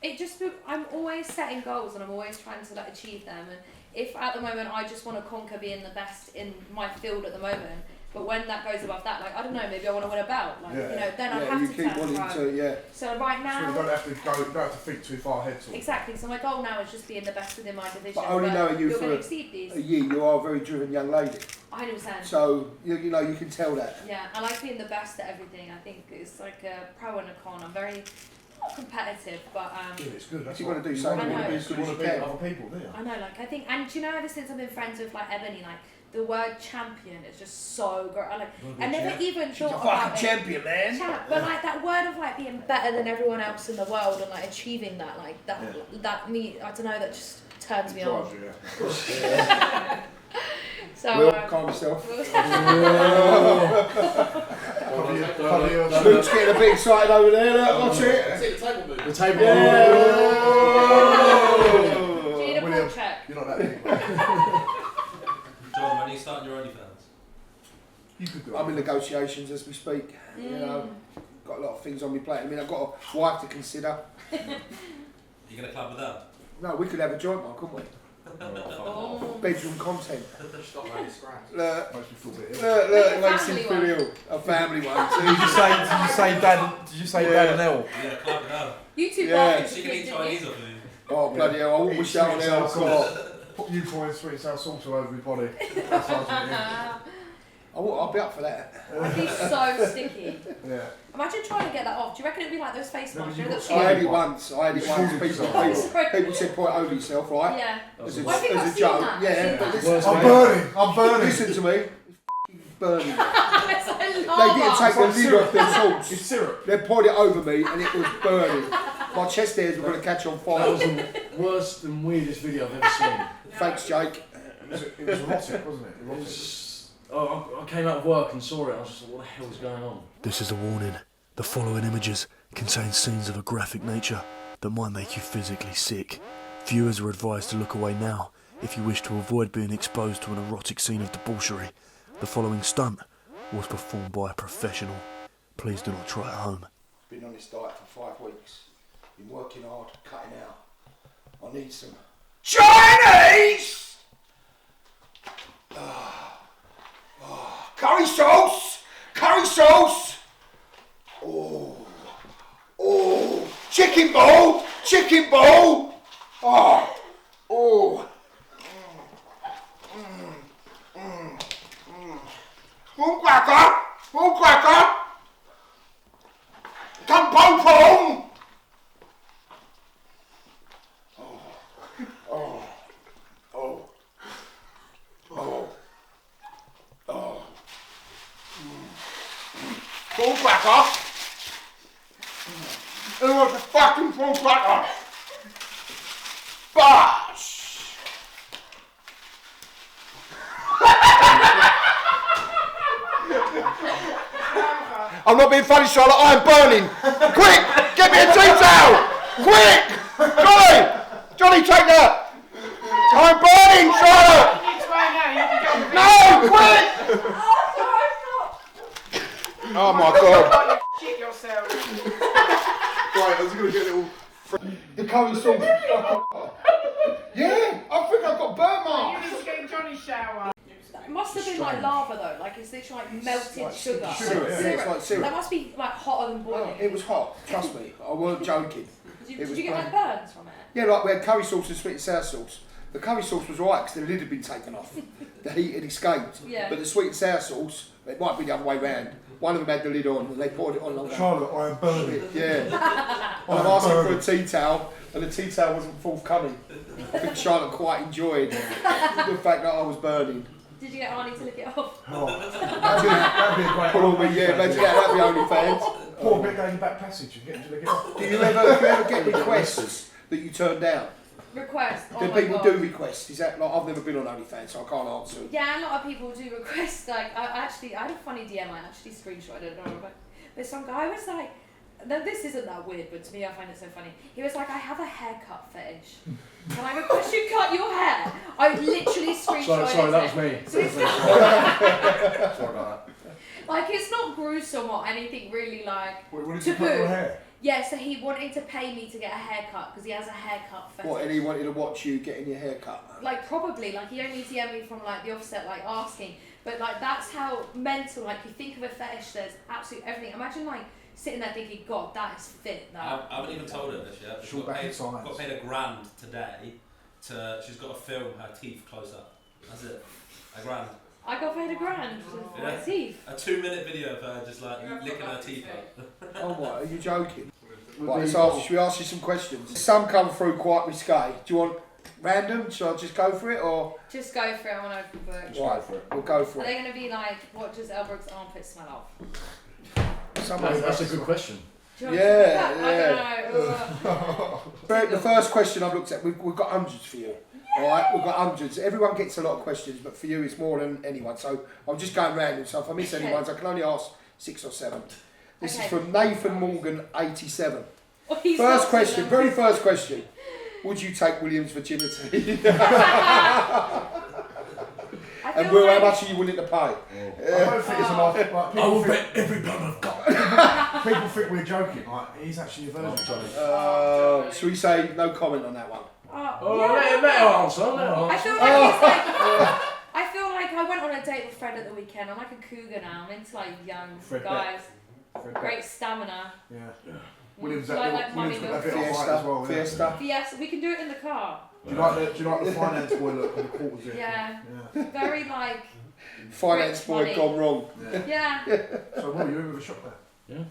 it just. I'm always setting goals and I'm always trying to like achieve them. And if at the moment I just want to conquer being the best in my field at the moment, but when that goes above that, like I don't know, maybe I want to win a belt. Like Yeah. you know, then I Yeah, have you to keep turn wanting pro. to. Yeah. So right So now. you don't have to go. You don't have to think too far ahead. Sort of. Exactly. So my goal now is just being the best within my division. But only knowing you you're for going to exceed these. A year, you are a very driven young lady. 100%. So you know you can tell that. Yeah, I like being the best at everything. I think it's like a pro and a con. I'm very not competitive, but Yeah, it's good. That's You what wanna do you something, wanna you wanna be be as as good good as as you you can. can. Other people, do you? I know, like I think, and do you know, ever since I've been friends with like Ebony, like the word champion is just so great. I never even She's a thought fucking about champion, man. but like that word of like being better than everyone else in the world and like achieving that, like that, that me, I don't know, that just turns me on. So Will, calm yourself. Oh. Luke's getting a bit excited over there. Look, watch it. See the table move. The table. Do you need a William, pulse check? you're not that big. John, when are you starting your OnlyFans? You could do I'm in it. negotiations as we speak. You know, got a lot of things on my plate. I mean, I've got a wife to consider. You gonna club with that? No, we could have a joint one, couldn't we? Oh. Bedroom content. Stop running scraps. Look, Makes me feel a bit ill. look, it makes him Family feel one. ill. A family one. Did you say Dad and Elle? Yeah, club with that. You two Yeah. bastard She can eat didn't Chinese you? off of you. Oh, bloody hell, I wouldn't wish that on Sweet our and sour car. sauce. Put you pouring sweet and sour sauce all over my body. That's what I was thinking. I'll be up for that. I'd be so sticky. Yeah. Imagine trying to get that off. Do you reckon it'd be like those face No, masks? but You know, you've that got I skin- had it once. People said put it over yourself, right? Yeah. As Well, I think I've a seen joke. that. Yeah, I've but seen listen, Worst I'm way. burning. I'm burning. listen to me. It's burning. It's like They didn't lava. take the lid off their It's sauce. syrup. They poured it over me and it was burning. My chest hairs were going to catch on That fire. was the worst and weirdest video I've ever seen. Thanks, Jake. It was erotic, wasn't it? It Erotic. was, I came out of work and saw it and I was just like, what the hell is going on? This is a warning. The following images contain scenes of a graphic nature that might make you physically sick. Viewers are advised to look away now if you wish to avoid being exposed to an erotic scene of debauchery. The following stunt was performed by a professional. Please do not try at home. Been on this diet for 5 weeks. Been working hard, cutting out. I need some Chinese! Curry sauce! Curry sauce! Oh, chicken bowl! Chicken bowl! Hôn cracker! Hôn cracker! Come pong pong! Phone cracker! It was a fucking phone cracker! Bosh! I'm not being funny, Charlotte, I am burning! Quick! Get me a tea towel! Quick! Johnny, take that! I'm burning, Charlotte! No, quick! Oh my god. Shit yourself. Right, I was going to get a little... The curry sauce. Yeah, I think I've got burn You marks. need to get in Johnny's shower. It must have been like lava though, like it's literally like melted like sugar. sugar, yeah, it's like syrup. That must be like hotter than boiling. It was hot, trust me. I weren't joking. Did it you was get like burnt. burns from it? Yeah, like we had curry sauce and sweet and sour sauce. The curry sauce was right because the lid had been taken off. The heat had escaped. Yeah. But the sweet and sour sauce, it might be the other way round. One of them had the lid on and they poured it on like that. Charlotte, I am burning. Yeah. And I'm asking for a tea towel and the tea towel wasn't forthcoming. I think Charlotte quite enjoyed the fact that I was burning. Did you get Arnie to lick it off? Oh, that'd be a great Put on me, yeah, imagine that'd be OnlyFans. Pour a bit down your back passage and get him to lick it off. Do you ever get requests that you turn down? Request. Oh Do my people God. do requests? Is that like I've never been on OnlyFans, so I can't answer. Yeah, a lot of people do request. Like, I had a funny DM. I actually screenshotted it. I don't know, but some guy was like, "No, this isn't that weird, but to me, I find it so funny." He was like, "I have a haircut fetish. Can I request you cut your hair?" I literally screenshotted it. Sorry, that was me. So it's Sorry about that. like it's not gruesome or anything really like Wait, what did you taboo. cut your hair? Yeah, so he wanted to pay me to get a haircut because he has a haircut fetish. What? And he wanted to watch you getting your hair cut. Like probably, like he only DM'd me from like the offset, like asking. But like that's how mental. Like you think of a fetish, there's absolutely everything. Imagine like sitting there thinking, God, that is fit. That. I haven't even told her this yet. But she Short got back paid, and sides. got paid $1,000 today. She's got to film her teeth close up. That's it. $1,000. I got paid $1,000 for my Yeah. teeth. A 2-minute video of her just like licking her teeth up. Oh, what? Are you joking? Right, should we ask you some questions? Some come through quite risque. Do you want Random? Shall I just go for it or? Just go for it. I want to open book. Right, go for it. We'll go for Are it. they going to be like, what does Elle Brooke's armpit smell of? That's a good question. Yeah, I don't know. The first question I've looked at, we've got hundreds for you. Alright, we've got hundreds. Everyone gets a lot of questions, but for you it's more than anyone. So I'm just going random. So if I miss anyone's, I can only ask 6 or 7. This is from Nathan Morgan, 87. First question, very first question. Would you take William's virginity? And Will, how much are you willing to pay? I don't think it's enough. Like, I will bet every pound I've got. People think we're joking. Like, he's actually a virgin. Should we say no comment on that one? Let her answer. I feel like it's like. I feel like I went on a date with Fred at the weekend. I'm like a cougar now. I'm into like young guys. Great stamina. Yeah. William's like William's got that bit of height as well. Fiesta. Yes, we can do it in the car. Do you like the finance boy look with the quarters in? Yeah. Very like. Finance boy money. gone wrong. Yeah. So, well, you're in with a shop there. Yeah,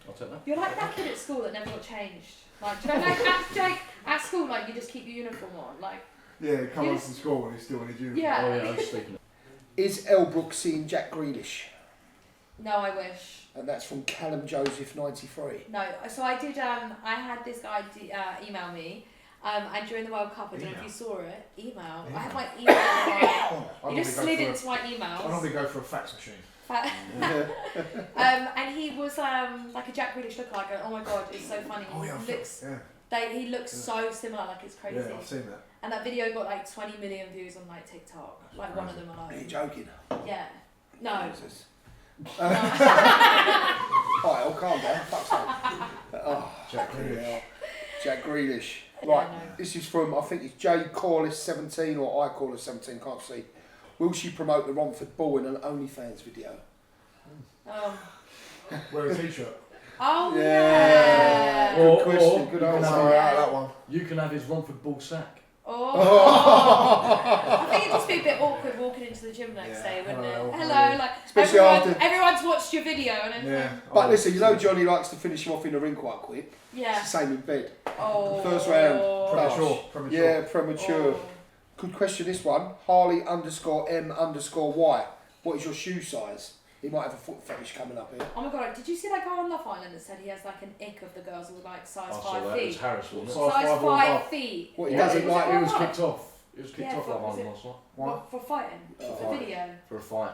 I'll take that. You're like that kid at school that never got changed. Like, do you know, like at school, like you just keep your uniform on, like. Yeah, he comes from school and he's still in his uniform. Yeah. Oh yeah, I was sleeping. Is Elle Brooke seeing Jack Grealish? No, I wish. And that's from Callum Joseph, 93. No, so I did. I had this guy email me, and during the World Cup, I don't know if you saw it. Email. I have my email. He just slid into my emails. I normally go for a fax machine. And he was like a Jack Grealish lookalike. And oh my god, it's so funny. He looks so similar, like it's crazy. Yeah, I've seen that. And that video got like 20 million views on like TikTok. That's like crazy. One of them alone. Are you joking? Yeah. No. Alright, I'll calm down. Fuck's sake. Oh, Jack Grealish. Jack Grealish. Right, no. this is from, I think it's J Corliss 17 or I Corliss 17, can't see. Will she promote the Romford Ball in an OnlyFans video? Wear a t-shirt. Oh yeah. Good question, good answer. That one. You can have his Romford Ball sack. I think it'd just be a bit awkward walking into the gym next day, wouldn't it? Hello, like especially everyone's watched your video and yeah. But listen, you know Johnny likes to finish him off in the ring quite quick. Yeah. It's the same in bed. Oh. First round. Premature. Yeah, premature. Good question, this one. Harley_M_Y. What is your shoe size? He might have a foot fetish coming up here. Oh my god, did you see that guy on Love Island that said he has like an ick of the girls who are like size 5 feet? It was Harris, wasn't it? Size 5 feet. What he doesn't like. It was kicked off. It was kicked off Love Island last night. What? For fighting? For video? For a fight.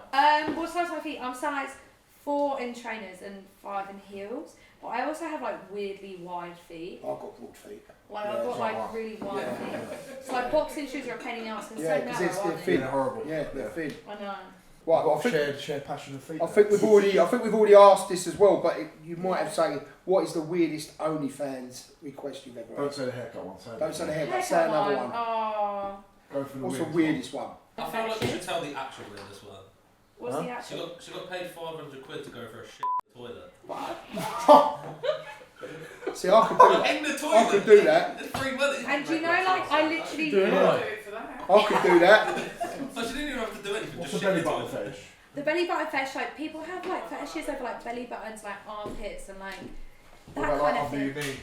What size 5 feet? I'm size 4 in trainers and 5 in heels. But I also have like weirdly wide feet. I've got broad feet. Like I've got like really wide feet. So like boxing shoes are a pain in the ass. Yeah, because they're thin. Horrible. Yeah, they're thin. I know. Right, I've got shared passion of feet. I think we've already asked this as well, but you might have said, what is the weirdest OnlyFans request you've ever had? Don't say the haircut one. Don't say the haircut. Say another one. Oh. Go for the What's the weirdest one? I feel like you should tell the actual weirdest one. What's the actual? She got paid 500 quid to go for a shit toilet. See, I could do that. In the toilet. I could do that. It's free money. And do you know, like, I literally Doing right. I could do that. So she didn't even have to do anything. What's just the belly shit button the toilet. fetish? the belly button fetish, like people have like fetishes over like belly buttons, like armpits, and like that What about kind like of under thing.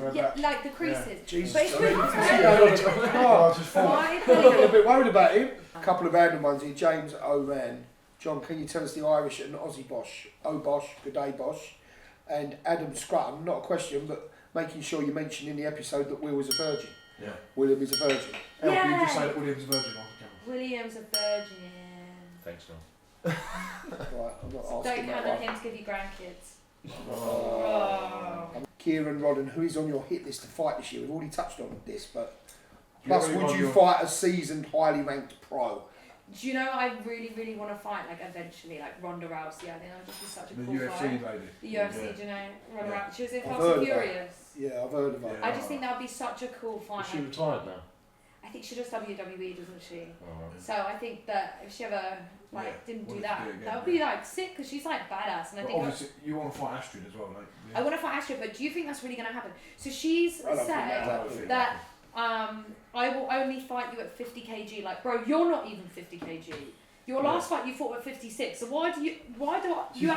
your knee? Yeah, like the creases. Jesus. But it's really Oh, Just why? I'm getting a bit worried about him. A couple of random ones here. James O'Ran. John, can you tell us the Irish and Aussie Bosch? Oh Bosch, good day Bosch. And Adam Scrutton, not a question, but making sure you mention in the episode that Will is a virgin. Yeah. William is a virgin. Can you just say that William's a virgin on the camera? William's a virgin. Thanks, John. Right, I'm not Don't asking that count on one. him to give you grandkids. Oh. Kieran Rodden, who is on your hit list to fight this year? We've already touched on this, but Do plus, have would anyone you you're- fight a seasoned, highly ranked pro? Do you know I really want to fight like eventually like Ronda Rousey? I think that would just be such a The cool UFC fight. lady. The UFC, Yeah. do you know Ronda Yeah. Rousey? She was in I've Fast heard and of her. Furious. Yeah, I've heard of her. Yeah. I just think that would be such a cool fight. Is she Like, retired now? I think she does WWE, doesn't she? Alright. So I think that if she ever like Yeah, didn't do wanted to that, do it again, that would be like sick because she's like badass. And I But think obviously, you want to fight Astrid as well, don't you? I want to fight Astrid, but do you think that's really going to happen? So she's I don't think said that'll happen. that I will only fight you at 50 kg. Like, bro, you're not even 50 kg. Your last fight you fought at 56. So why do you She's have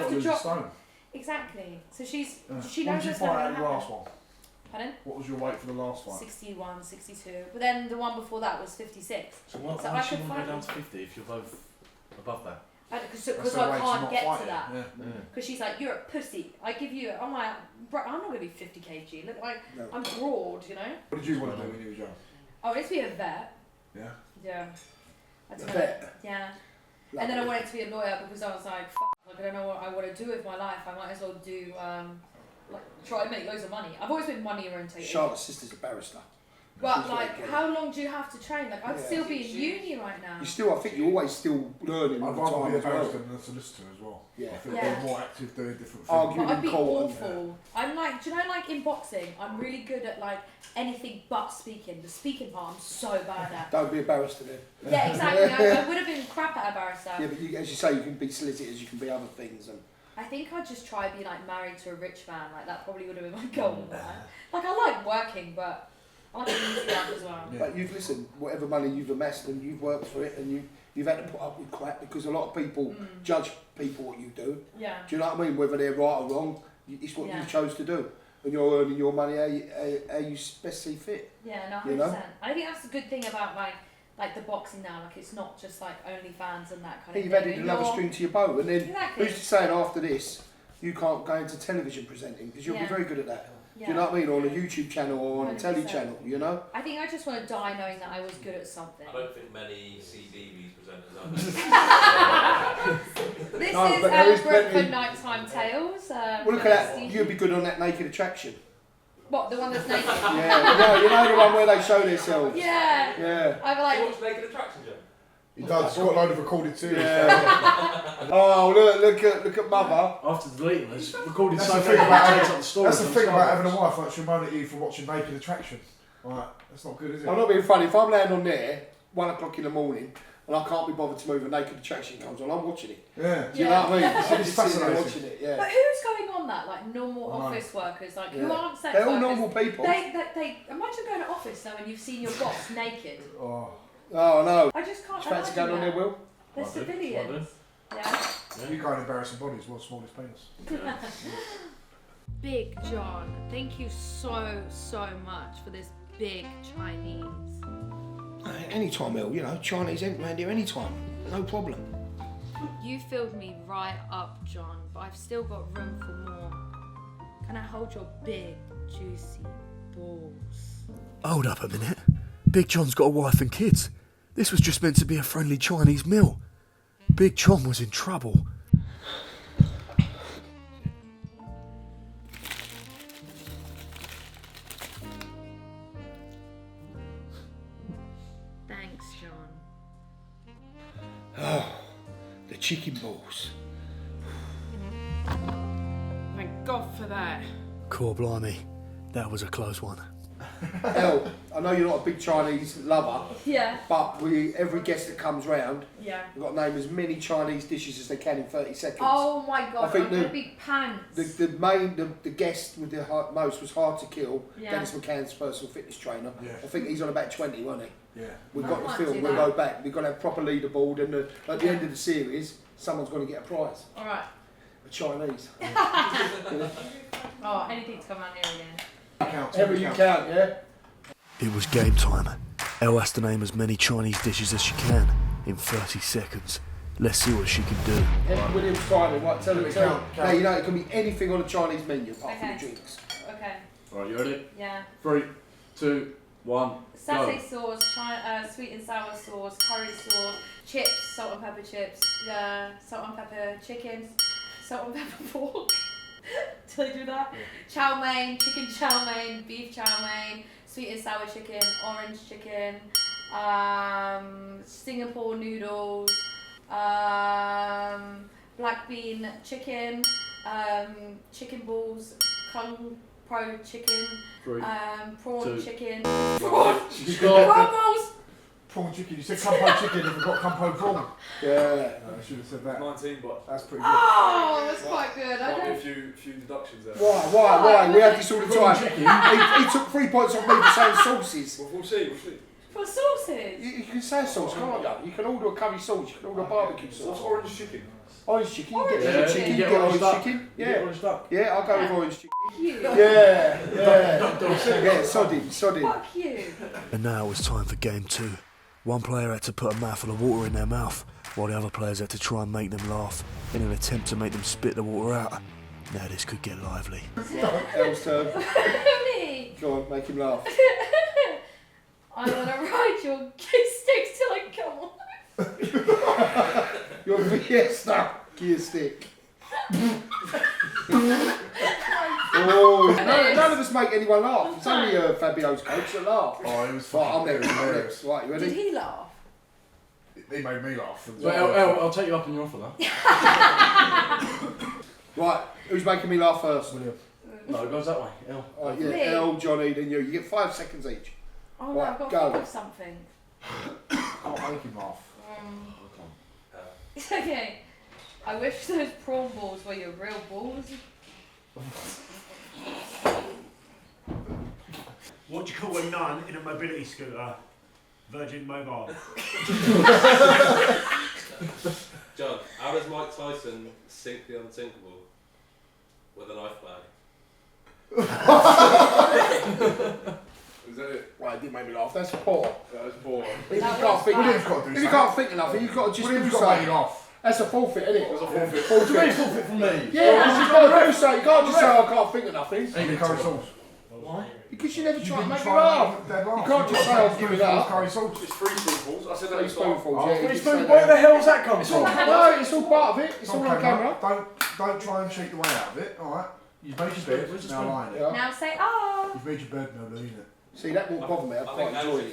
got to lose drop? a stone. Exactly. So she When knows did you that's fight not out going to your last happen. one? Pardon? What was your weight for the last fight? 61, 62. But then the one before that was 56. So why So does I she could want to go fight down to 50 if you're both above that? Because her I way to can't not get fight to it. that. Yeah. Because she's like, you're a pussy. I give you. I'm like, bro, I'm not gonna be 50 kg. Look, like No. I'm broad, you know. What did you want to do when you were young? I wanted to be a vet. Yeah. Yeah. I don't A know. vet? Yeah. And then I wanted to be a lawyer because I was like, like I don't know what I want to do with my life. I might as well do like try and make loads of money. I've always been money orientated. Charlotte's sister's a barrister. But She's like, very good. how long do you have to train? Like, I'd Yeah. still be in uni right now. You still, I think you're always still learning all I'd the rather time be a as well. barrister than a solicitor as well. Yeah. I think Yeah. they're more active doing different things. Arguing But I'd be in court. awful. I'm like, do you know, like in boxing, I'm really good at like anything but speaking. The speaking part, I'm so bad at. Don't be a barrister then. Yeah, exactly. I would have been crap at a barrister. Yeah, but you, as you say, you can be solicitors, you can be other things. And I think I'd just try to be like married to a rich man. Like that probably would have been my goal. Like I like working, but I like an easy life as well. Yeah. But you've listened, whatever money you've amassed and you've worked for it, and you've had to put up with crap because a lot of people judge people what you do. Yeah. Do you know what I mean? Whether they're right or wrong, it's what Yeah. you chose to do, and you're earning your money how you best see fit. Yeah, no, 100%. You know? I think that's a good thing about like the boxing now. Like it's not just like OnlyFans and that kind You've of thing. added another string to your bow, and then Exactly. who's to saying after this you can't go into television presenting because you'll be Yeah. very good at that. Yeah. Do you know what I mean? Or on a YouTube channel or on a 100%. telly channel, you know? I think I just want to die knowing that I was good at something. I don't think many CTV presenters are. This No, is but there Elle is Brooke for plenty- Nighttime Tales. Well, look at that. You'd be good on that Naked Attraction. What, the one that's naked? Yeah, you know the one where they show themselves. Yeah. Yeah. I'm like, What's Naked Attraction, Joe? He does. He's got a load of recorded series. Yeah. Oh, look at Mother. After deleting this, recorded That's so the thing many about takes up the story. That's the thing about having a wife. Like she'll moan at you for watching Naked Attraction. Right, that's not good, is it? I'm not being funny. If I'm laying on there, 1 o'clock in the morning, and I can't be bothered to move, and Naked Attraction comes on, I'm watching it. Yeah. Do you know what I mean? I'm It's just sitting there fascinating. watching it. Yeah. but who's going on that? Like normal I know. office workers, like Yeah. who aren't sex They're all workers. normal people. They imagine going to office though when you've seen your boss naked. Oh. Oh no. I just can't Do you fancy going on imagine there, Will? They're Might do, civilians. might Yeah. You go and embarrassing bodies, world's smallest penis. Big John, thank you so much for this big Chinese. Anytime, Elle. You know, Chinese ain't around here anytime. No problem. You filled me right up, John, but I've still got room for more. Can I hold your big, juicy balls? Hold up a minute. Big John's got a wife and kids. This was just meant to be a friendly Chinese meal. Big John was in trouble. Thanks, John. Oh, the chicken balls. Thank God for that. Core blimey, that was a close one. Elle, I know you're not a big Chinese lover, Yeah. but every guest that comes round, Yeah. we've got to name as many Chinese dishes as they can in 30 seconds. Oh my God, I think I'm gonna be pants. The guest with the most was hard to kill. Yeah. Dennis McCann's personal fitness trainer. Yeah. I think he's on about 20, wasn't he? Yeah. We've I got the might film. do We'll that. go back. We've got to have proper leaderboard, and at the end of the series, someone's going to get a prize. All right. A Chinese. Oh, anything to come around here again. Ever you count, yeah. It was game time. Elle has to name as many Chinese dishes as she can in 30 seconds. Let's see what she can do. Ed Williams timing. Right, tell Count, it. count. Now you know it can be anything on a Chinese menu apart from Okay. the drinks. Okay. Right, you ready? Yeah. 3, 2, 1, Satay go. sauce, sweet and sour sauce, curry sauce, chips, salt and pepper chips, salt and pepper chicken, salt and pepper pork. Did I do that? Chow mein, chicken chow mein, beef chow mein, sweet and sour chicken, orange chicken, Singapore noodles, black bean chicken, chicken balls, kung pro chicken, 3, prawn 2, chicken, Prawn prawn balls. Prawn chicken. You said Kumpo chicken and forgot Kumpo prawn. Yeah. I should have said that. 19, but That's pretty good. Oh, that's quite good. I might be a don't. few deductions there. Why? We have this all the time. He took 3 points off me for saying sauces. We'll see. For sauces. You can say sauce, can't you? You can order a curry sauce. You can order a barbecue What's sauce. orange chicken? Orange chicken. You Orange get chicken. chicken. You You get get orange orange duck. chicken. You get Yeah. orange duck. Yeah, I'll go with Yeah. orange chicken. you. Yeah, sod him. Fuck you. And now it was time for game 2. One player had to put a mouthful of water in their mouth, while the other players had to try and make them laugh in an attempt to make them spit the water out. Now this could get lively. Elle's turn. Me. Go on, make him laugh. I'm gonna ride your gear sticks till I come on. Your Fiesta gear stick. Oh, none of us make anyone laugh. It's only Fabio's coach that laugh. Oh, it was Right, I'm fucking there. hilarious. Right, you ready? Did he laugh? He made me laugh. Well, I'll take you up on your offer now. Right, who's making me laugh first? No, it goes that way. Elle. Right, yeah, Me? Elle, Johnny, then you. You get 5 seconds each. Oh no, Right, I've got go. to think of something. I'll make him laugh. Okay. I wish those prawn balls were your real balls. What do you call a nun in a mobility scooter? Virgin Mobile. John, how does Mike Tyson sink the unsinkable? With a knife bag. Is that it? Right, it did make me laugh. That's poor. That's poor. If That you can't was think, fun. if you can't think enough, you've got to just do William's got to make something. you laugh. That's a forfeit, isn't it? That's a forfeit. What do you mean forfeit from me? Yeah, because you've got to do something. You can't just say, I can't think of nothing. Eat the curry sauce. Why? Because you never try to make me try laugh. and make Dad laugh. You can't just say, I'll give it up. Curry sauce. It's 3 spoonfuls. I said that 3 spoonfuls, yeah. you Three just spoon. say Where that. the hell's that come from? No, it's all part of it. It's all on camera. Don't try and cheat the way out of it. All right. You've made your bed. Now lie in it. Yeah. Now say ah. You've made your bed. Now lie in it. See, that won't bother me. I I quite think enjoy Anne's it.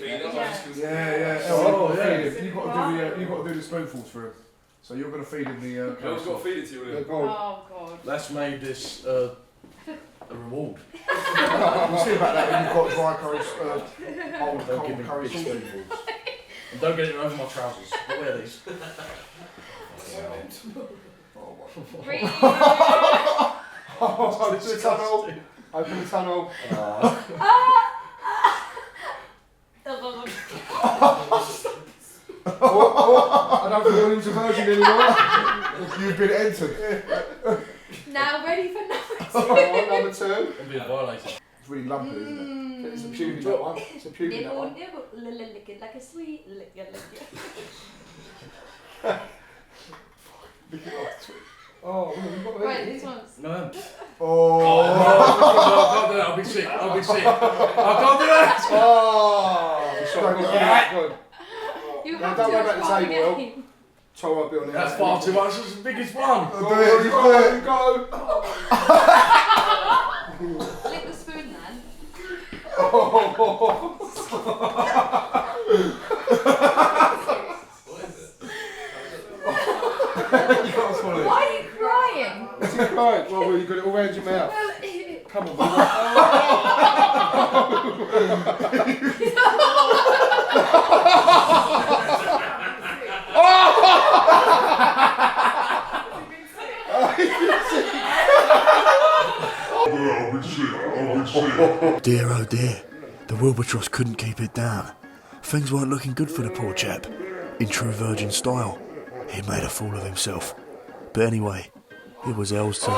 feeding. Yeah. Oh, yeah. You've got to do the spoonfuls for him. So you're going to feed him the. Who's got to feed it to you, Yeah, William? go on. Oh god. That's made this a reward. We'll see about that when you've got dry curry, old Don't cold give me curry big sauce. spoonfuls. And don't get it over my trousers. But wear these. Breathe. Open the tunnel. Open the tunnel. I don't think William's a virgin anymore. You've been entered. Now ready for number 2. Alright, number 2. I'm being violated. It's really lumpy, isn't it? It's a pube in that one. It's a pube in that Nibble, one. nibble, lick it like a sweet lick it. Oh, we've got Right, these ones. No. Oh. I can't do that. I'll be sick. I can't do that. Oh, good. You No, have don't to worry about the try table, Will. again. Try might be on the That's far too much. That's the biggest one. Go, Lick the spoon then. Why are you crying? What's he crying? Well, you got it all around your mouth. Well, Come on, Dear oh dear, the Wilbertross couldn't keep it down. Things weren't looking good for the poor chap. In true virgin style, he made a fool of himself. But anyway, it was Elle's turn.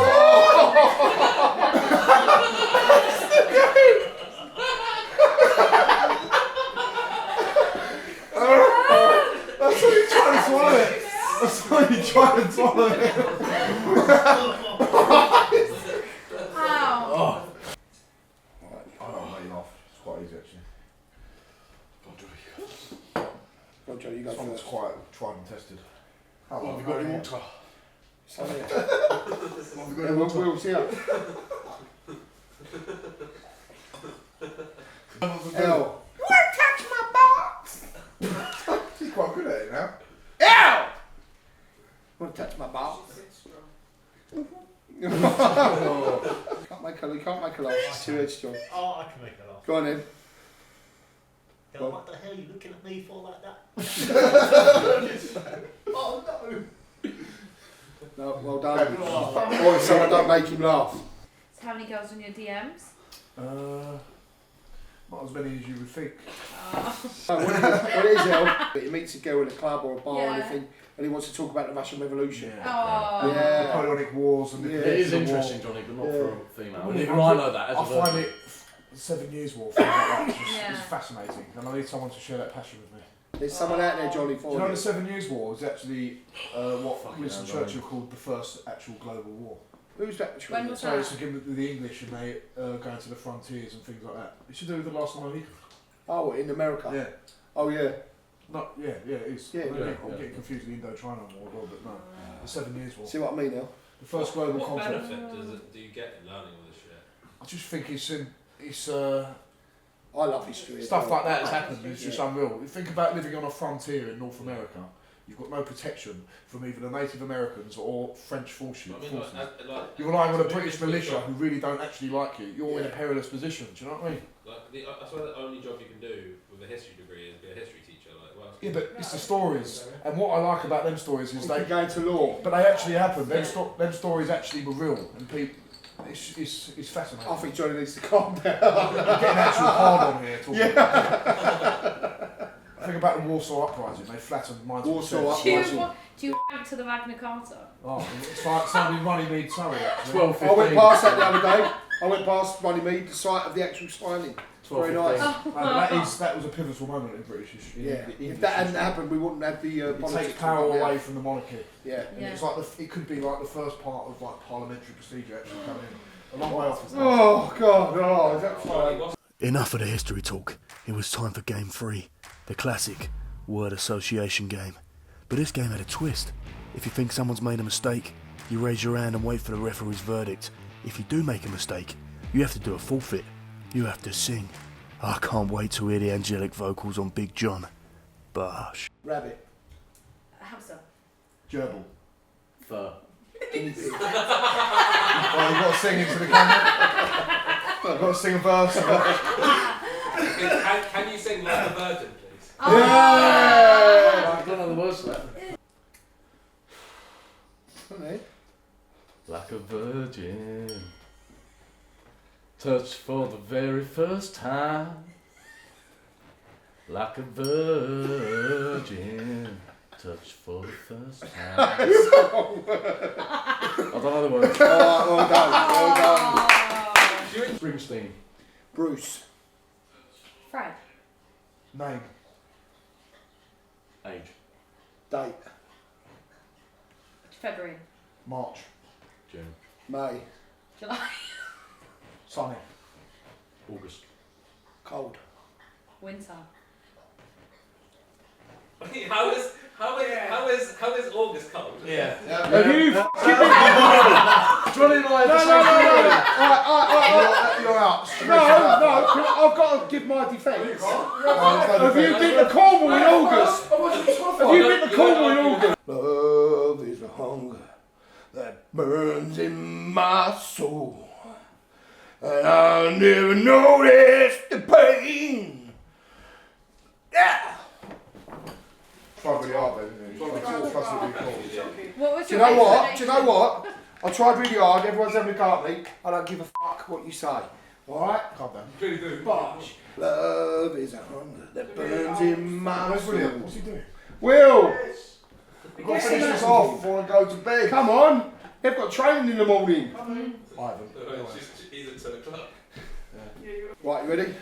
That's what you're trying to swallow it. That's why you're trying to swallow it. ow. Oh. I don't make you laugh. It's quite easy actually. Go, Johnny, you go This one's first. quite tried and tested. What have you got in water? Will's here. Elle. She's quite good at it now. Elle! Want to touch my balls? Can't make her laugh. She's too headstrong. Oh, I can make her laugh. Go on then. Girl, what the hell are you looking at me for like that? Oh no! No, well done. Boy, someone don't make him laugh. So how many girls on your DMs? Not a as many as you would think. So what it is, Elle, he meets a girl in a club or a bar or Yeah. anything, and he wants to talk about the Russian Revolution. Oh. Yeah. Napoleonic Wars and Yeah. the It is the interesting, war. Johnny, but not Yeah. for a female. I And mean, even I know that as a I find virgin. it, the 7 Years War, things like that, it's, Yeah. it's fascinating, and I need someone to share that passion with me. There's someone out there, Johnny, Do for you know you. the 7 Years War was actually what Fucking Winston hell, Churchill called the first actual global war. Who's that? When was So that? it's again with the English and they going to the frontiers and things like that. It should do with the last monarchy. Oh, in America? Yeah. Oh, yeah. Not yeah, it is. Yeah, I'm getting confused with the Indo-China War, as well, but no, the 7 Years War. See what I mean now? The first global What conflict. benefit do you get in learning all this shit? I just think it's I love history. as stuff well. like that has happened. It's just unreal. You think about living on a frontier in North America. You've got no protection from either the Native Americans or French forces. I mean, You're relying on a British militia who really don't actually like you. You're in a perilous position. Do you know what I mean? Like I swear the only job you can do with a history degree is be a history teacher. Like, what else Yeah, can but it's the stories. And what I like about them stories is they go into law. But they actually happened. Them stories actually were real, and people. It's fascinating. I think Johnny needs to calm down. You're getting actual hard on here. Think about the Warsaw Uprising. They flattened minds. Warsaw Uprising. Do you want to the Magna Carta? Oh, it's like somebody running me sorry. 12, I went past that the other day. I went past Runnymede, the site of the actual signing. Very nice. That was a pivotal moment in British history. Yeah. If that hadn't happened, we wouldn't have the It politics. takes power away from the monarchy. Yeah. And it's like it could be like the first part of like parliamentary procedure actually coming in. A long way off. Oh God! Oh, is that fine? Enough of the history talk. It was time for game 3, the classic word association game. But this game had a twist. If you think someone's made a mistake, you raise your hand and wait for the referee's verdict. If you do make a mistake, you have to do a forfeit. You have to sing. I can't wait to hear the angelic vocals on Big John. Bosh. Rabbit. Hamster. Gerbil. Fur. Well, you've got to sing into the camera. I've got to sing a verse. Can you sing like a virgin, please? Oh. I don't know the words to that. Like a virgin, touched for the very first time. Like a virgin, touched for the first time. I don't know the words. Oh, well done, well done. Springsteen. Bruce. Fred. Name. Age. Date. February. March. June. May. July. Sunny. August. Cold. Winter. How is August cold? Yeah. Have you Johnny and I You're out. No, I've got to give my defence. Have you been to Cornwall in August? Have you been to Cornwall in August? Love is a hunger that burns in my soul, and I never noticed the pain. Yeah. Tried really hard, baby. What was Do you your know what? explanation? Do you know what? I tried really hard. Everyone's having a go at me. I don't give a fuck what you say. All right? Calm down. But love is a hunger that burns in my Where's William? soul. What's he doing? Will, We've got to finish this off before I go to bed. come on. They've got training in the morning. I haven't. He's at 10 o'clock. Right, you ready?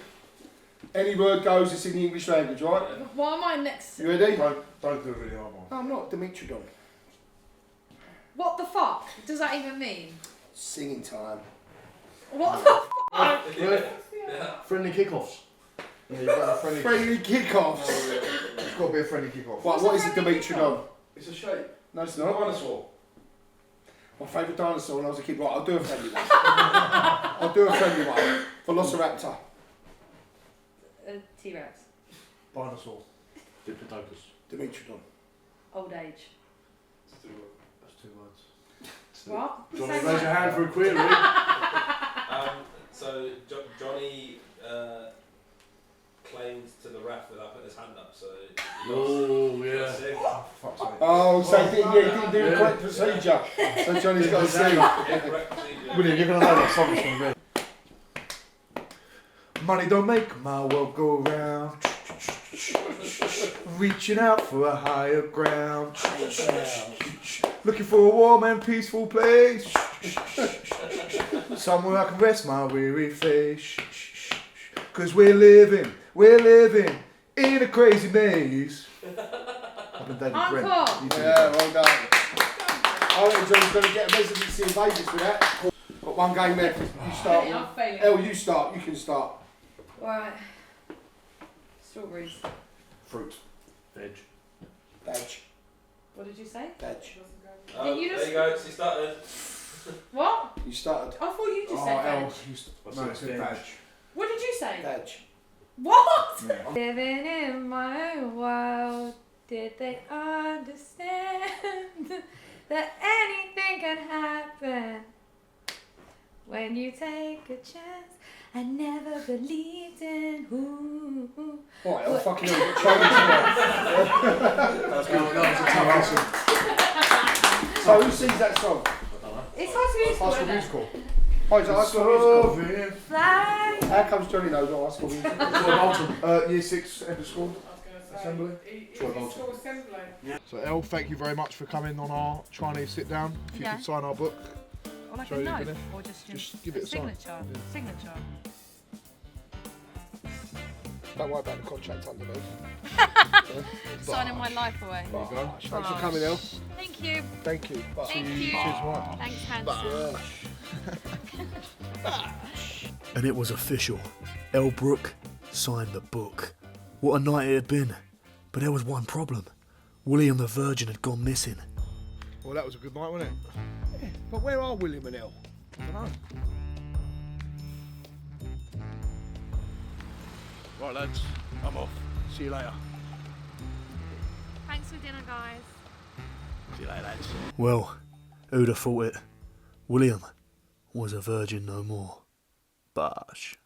Any word goes, it's in the English language, right? What am I next? You ready? Don't do a really hard one. No, I'm not. Dimitridon. What the fuck does that even mean? Singing time. What the fuck? Friendly kickoffs. Yeah, you've got a friendly Friendly kickoffs. It's got to be a friendly kick-off. Right, what is a Dimitridon? It's a shape. No, it's not. Dinosaur. My favourite dinosaur when I was a kid. Right, I'll do a friendly one. I'll do a friendly one. Velociraptor. T-Rex. Dinosaur. Diplodocus. Dimitridon. Old age. That's 2 words. What? Johnny, raise your hand for a query. So Johnny claimed to the ref without putting his hand up, so Oh, yeah. Fuck's sake. Oh, so he didn't do the correct procedure. So Johnny's got to sing. William, you're going to know what something's going to be. Money don't make my world go round. Reaching out for a higher ground. Looking for a warm and peaceful place. Somewhere I can rest my weary face. Cause we're living in a crazy maze. I've been David Brent. Yeah, well done. I reckon John's going to get a residency in Vegas with that. Got one game left. You start. Elle, you start. You can start. Right. Strawberries. Fruit. Veg. What did you say? Veg. Did you just... There you go, she started. What? You started. I thought you just said veg. No, it said veg. What did you say? Veg. What? Yeah. Living in my world, did they understand that anything can happen when you take a chance? I never believed in who. Alright, I'll fucking hell, you've got trouble. So who sings that song? It's High School High Musical. School Musical. Oh, it's High School Musical. Fly. How comes Johnny knows what High School Musical? Year 6 end of school assembly. So Elle, thank you very much for coming on our Chinese sit down. If you could sign our book. Or like Show a you, note, Vinny. or just give it a sign. Signature. Don't worry about the contract underneath. Signing my life away. There you go. Thanks for coming, Elle. Thank you. Thank you. Thank you. Cheers, tomorrow. Thanks, handsome. And it was official. Elle Brooke signed the book. What a night it had been. But there was one problem. William the Virgin had gone missing. Well, that was a good night, wasn't it? Yeah, but where are William and Elle? I don't know. Right, lads, I'm off. See you later. Thanks for dinner, guys. See you later, lads. Well, who'd have thought it? William was a virgin no more. Bosh.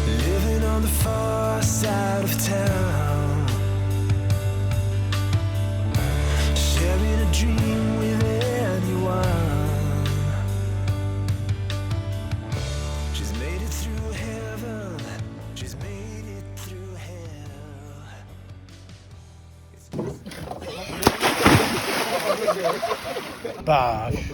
Living on the far side of town, sharing a dream with anyone. She's made it through heaven, she's made it through hell. Bosh.